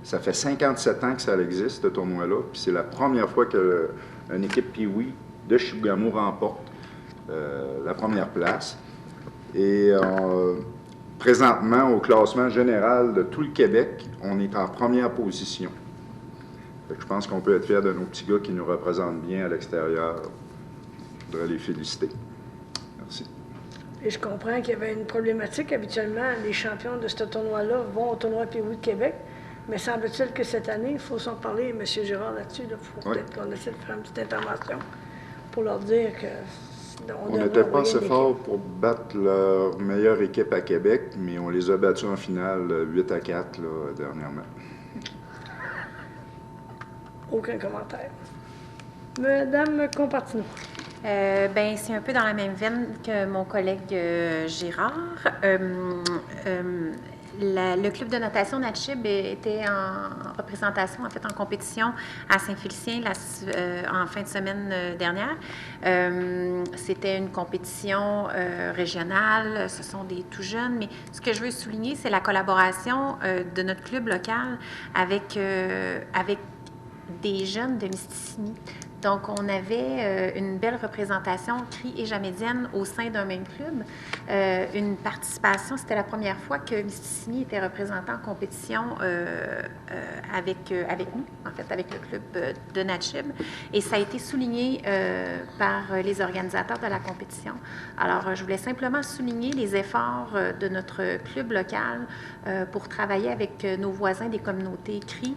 Ça fait 57 ans que ça existe, ce tournoi-là, puis c'est la première fois qu'une équipe Pee-Wee de Chibougamau remporte la première place. Et présentement, au classement général de tout le Québec, on est en première position. Fait que je pense qu'on peut être fiers de nos petits gars qui nous représentent bien à l'extérieur. Je voudrais les féliciter. Merci. Et je comprends qu'il y avait une problématique. Habituellement, les champions de ce tournoi-là vont au tournoi Pee-Wee de Québec. Mais semble-t-il que cette année, il faut s'en parler, M. Girard, là-dessus. Il faut peut-être qu'on essaie de faire une petite intervention pour leur dire que... On n'était pas assez fort pour battre leur meilleure équipe à Québec, mais on les a battus en finale 8-4 là, dernièrement. Aucun commentaire. Madame Compartino. Bien, c'est un peu dans la même veine que mon collègue Girard. Le club de natation Natchib était en représentation, en fait, en compétition à Saint-Félicien en fin de semaine dernière. C'était une compétition régionale, ce sont des tout jeunes, mais ce que je veux souligner, c'est la collaboration de notre club local avec des jeunes de Mistassini. Donc, on avait une belle représentation cri et jamédienne au sein d'un même club. Une participation, c'était la première fois que Mistassini était représenté en compétition avec nous, en fait, avec le club de Natchib. Et ça a été souligné par les organisateurs de la compétition. Alors, je voulais simplement souligner les efforts de notre club local pour travailler avec nos voisins des communautés CRI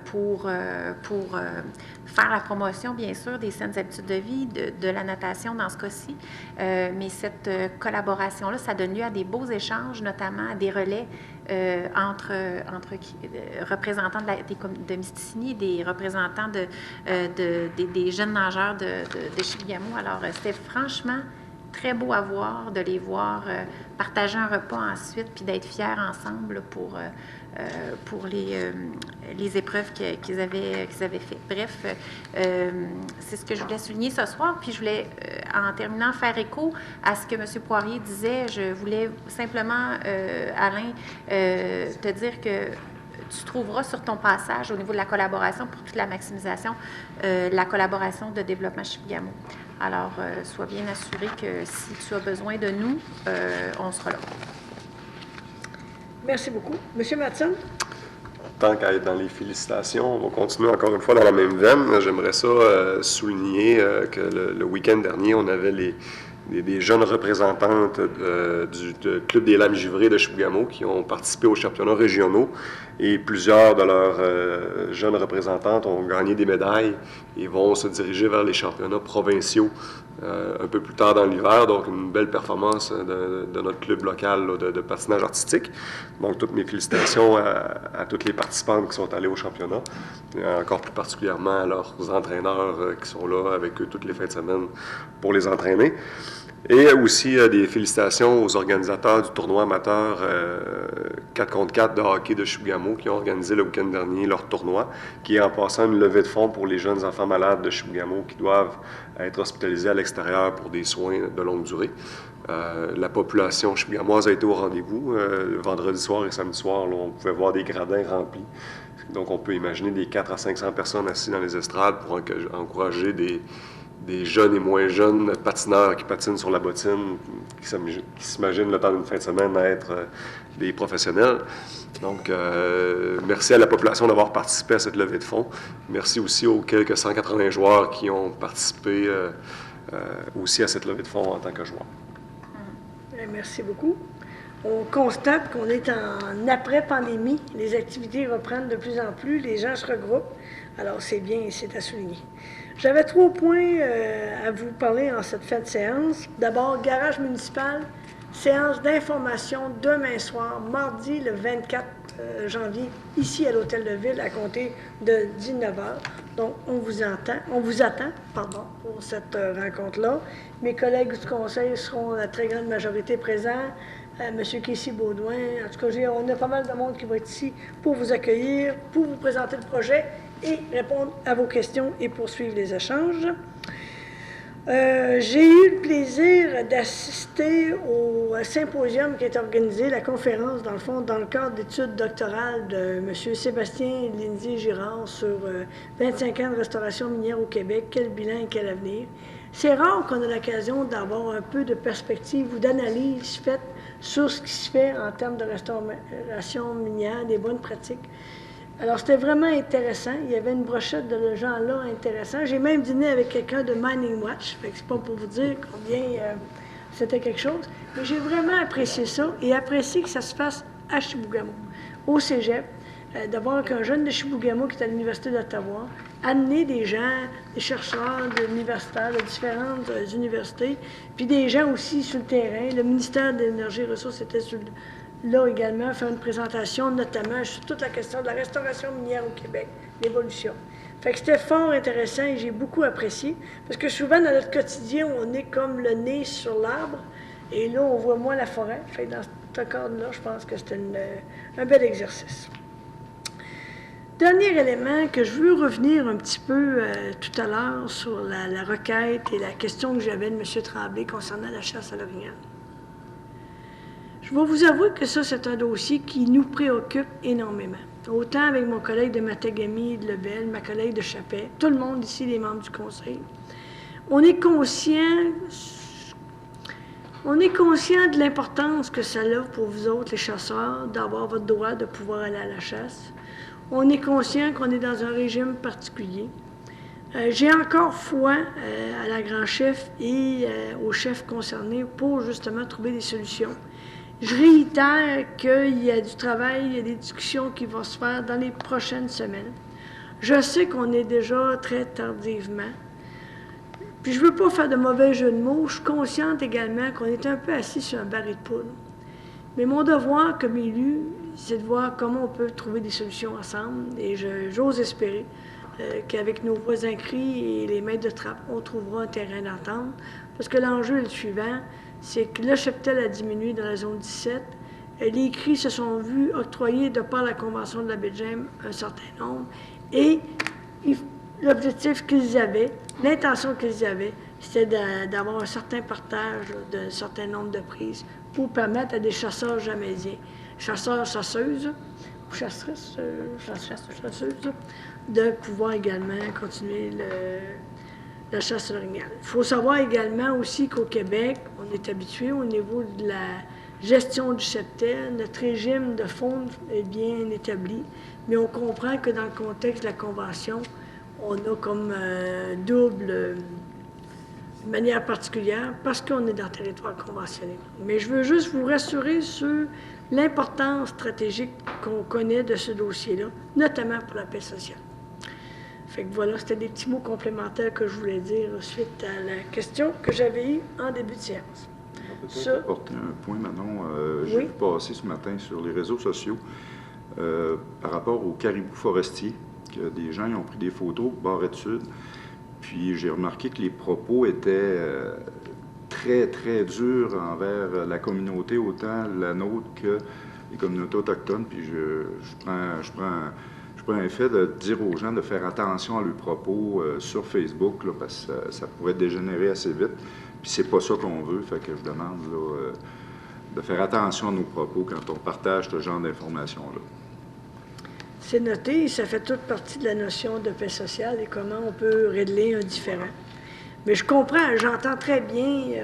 pour faire la promotion, bien sûr, des saines habitudes de vie, de la natation dans ce cas-ci. Mais cette collaboration-là, ça donne lieu à des beaux échanges, notamment à des relais entre représentants de Mistassini et des représentants des jeunes nageurs de Chibougamau. Alors, c'était franchement très beau à voir, de les voir partager un repas ensuite, puis d'être fiers ensemble pour les épreuves qu'ils avaient faites. Bref, c'est ce que je voulais souligner ce soir. Puis je voulais, en terminant, faire écho à ce que M. Poirier disait. Je voulais simplement, Alain, te dire que tu trouveras sur ton passage, au niveau de la collaboration, pour toute la maximisation, la collaboration de développement Chibougamau. Alors, sois bien assuré que si tu as besoin de nous, on sera là. Merci beaucoup. Monsieur Matson? Tant qu'à être dans les félicitations, on va continuer encore une fois dans la même veine. J'aimerais ça souligner que le week-end dernier, on avait des jeunes représentantes du Club des Lames Givrées de Chibougamau qui ont participé aux championnats régionaux et plusieurs de leurs jeunes représentantes ont gagné des médailles et vont se diriger vers les championnats provinciaux un peu plus tard dans l'hiver. Donc, une belle performance de notre club local là, de patinage artistique. Donc, toutes mes félicitations à toutes les participantes qui sont allées au championnat, et encore plus particulièrement à leurs entraîneurs qui sont là avec eux toutes les fins de semaine pour les entraîner. Et aussi des félicitations aux organisateurs du tournoi amateur 4 contre 4 de hockey de Chibougamau qui ont organisé le week-end dernier leur tournoi, qui est en passant une levée de fonds pour les jeunes enfants malades de Chibougamau qui doivent être hospitalisés à l'extérieur pour des soins de longue durée. La population chibougamoise a été au rendez-vous. Vendredi soir et samedi soir, là, on pouvait voir des gradins remplis. Donc on peut imaginer des 400 à 500 personnes assises dans les estrades pour encourager des jeunes et moins jeunes patineurs qui patinent sur la bottine, qui s'imaginent le temps d'une fin de semaine à être des professionnels. Donc, merci à la population d'avoir participé à cette levée de fonds. Merci aussi aux quelques 180 joueurs qui ont participé aussi à cette levée de fonds en tant que joueurs. Merci beaucoup. On constate qu'on est en après-pandémie. Les activités reprennent de plus en plus, les gens se regroupent. Alors, c'est bien et c'est à souligner. J'avais 3 points à vous parler en cette fin de séance. D'abord, garage municipal, séance d'information demain soir, mardi le 24 janvier, ici à l'Hôtel de Ville, à compter de 19h. Donc, on vous attend pour cette rencontre-là. Mes collègues du conseil seront à très grande majorité présents. M. Kessy-Baudouin, en tout cas, on a pas mal de monde qui va être ici pour vous accueillir, pour vous présenter le projet et répondre à vos questions et poursuivre les échanges. J'ai eu le plaisir d'assister au symposium qui est organisé, la conférence, dans le fond, dans le cadre d'études doctorales de M. Sébastien Lindsay-Girard sur 25 ans de restauration minière au Québec, quel bilan et quel avenir. C'est rare qu'on ait l'occasion d'avoir un peu de perspective ou d'analyse faite sur ce qui se fait en termes de restauration minière, des bonnes pratiques. Alors, c'était vraiment intéressant. Il y avait une brochette de gens là intéressants. J'ai même dîné avec quelqu'un de Mining Watch. Fait que c'est pas pour vous dire combien c'était quelque chose. Mais j'ai vraiment apprécié ça et apprécié que ça se fasse à Chibougamau, au cégep, d'avoir qu'un jeune de Chibougamau qui est à l'Université d'Ottawa, amener des gens, des chercheurs, des universitaires de différentes universités, puis des gens aussi sur le terrain. Le ministère de l'Énergie et des Ressources était là également, faire une présentation, notamment sur toute la question de la restauration minière au Québec, l'évolution. Fait que c'était fort intéressant et j'ai beaucoup apprécié, parce que souvent, dans notre quotidien, on est comme le nez sur l'arbre, et là, on voit moins la forêt. Fait que dans ce cadre-là, je pense que c'était un bel exercice. Dernier élément que je veux revenir un petit peu tout à l'heure sur la requête et la question que j'avais de M. Tremblay concernant la chasse à l'orignal. Je vais vous avouer que ça, c'est un dossier qui nous préoccupe énormément. Autant avec mon collègue de Matagami, de Lebel, ma collègue de Chapet, tout le monde ici, les membres du conseil. On est conscient de l'importance que ça a pour vous autres, les chasseurs, d'avoir votre droit de pouvoir aller à la chasse. On est conscient qu'on est dans un régime particulier. J'ai encore foi à la grand chef et aux chefs concernés pour justement trouver des solutions. Je réitère qu'il y a du travail, il y a des discussions qui vont se faire dans les prochaines semaines. Je sais qu'on est déjà très tardivement. Puis je ne veux pas faire de mauvais jeu de mots. Je suis consciente également qu'on est un peu assis sur un baril de poudre. Mais mon devoir comme élu, c'est de voir comment on peut trouver des solutions ensemble. Et j'ose espérer qu'avec nos voisins CRI et les maîtres de trappe, on trouvera un terrain d'entente. Parce que l'enjeu est le suivant, c'est que le cheptel a diminué dans la zone 17. Les CRI se sont vus octroyer, de par la Convention de la baie de James, un certain nombre. Et l'objectif qu'ils avaient, l'intention qu'ils avaient, c'était d'avoir un certain partage d'un certain nombre de prises pour permettre à des chasseurs jamésiens, chasseurs-chasseuses, ou chasseuses, de pouvoir également continuer la chasse l'orignal. Il faut savoir également aussi qu'au Québec, on est habitué au niveau de la gestion du cheptel, notre régime de faune est bien établi, mais on comprend que dans le contexte de la Convention, on a comme double manière particulière parce qu'on est dans le territoire conventionnel. Mais je veux juste vous rassurer sur l'importance stratégique qu'on connaît de ce dossier-là, notamment pour la paix sociale. Fait que voilà, c'était des petits mots complémentaires que je voulais dire suite à la question que j'avais eue en début de séance. Peut-être apporter un point, Manon. J'ai vu passer ce matin sur les réseaux sociaux par rapport aux caribous forestiers, que des gens ont pris des photos barrette sud. Puis j'ai remarqué que les propos étaient très, très durs envers la communauté, autant la nôtre que les communautés autochtones. Puis je prends un fait de dire aux gens de faire attention à leurs propos sur Facebook, là, parce que ça pourrait dégénérer assez vite. Puis c'est pas ça qu'on veut, fait que je demande là, de faire attention à nos propos quand on partage ce genre d'informations-là. C'est noté, ça fait toute partie de la notion de paix sociale et comment on peut régler un différend. Mais je comprends, j'entends très bien,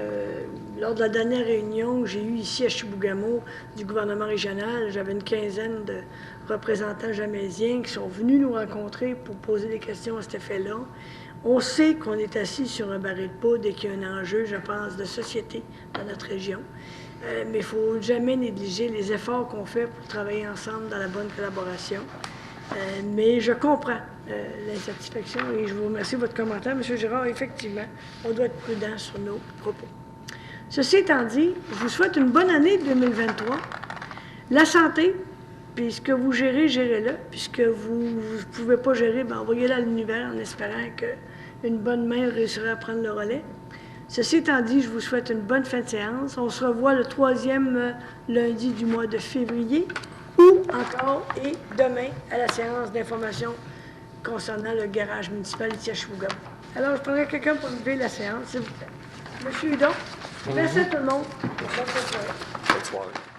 lors de la dernière réunion que j'ai eue ici à Chibougamau du gouvernement régional, j'avais une quinzaine de représentants jamésiens qui sont venus nous rencontrer pour poser des questions à cet effet-là. On sait qu'on est assis sur un baril de poudre et qu'il y a un enjeu, je pense, de société dans notre région. Mais il ne faut jamais négliger les efforts qu'on fait pour travailler ensemble dans la bonne collaboration. Mais je comprends l'insatisfaction et je vous remercie de votre commentaire, M. Girard. Effectivement, on doit être prudent sur nos propos. Ceci étant dit, je vous souhaite une bonne année 2023. La santé, puis ce que vous gérez, gérez-le. Puisque vous ne pouvez pas gérer, bien, envoyez-le à l'univers en espérant qu'une bonne main réussira à prendre le relais. Ceci étant dit, je vous souhaite une bonne fin de séance. On se revoit le 3e lundi du mois de février ou encore et demain à la séance d'information concernant le garage municipal ici à Chibougamau. Alors, je prendrai quelqu'un pour lever la séance, s'il vous plaît. Monsieur Hudon, merci à tout le monde. Bonne soirée. Bonne soirée.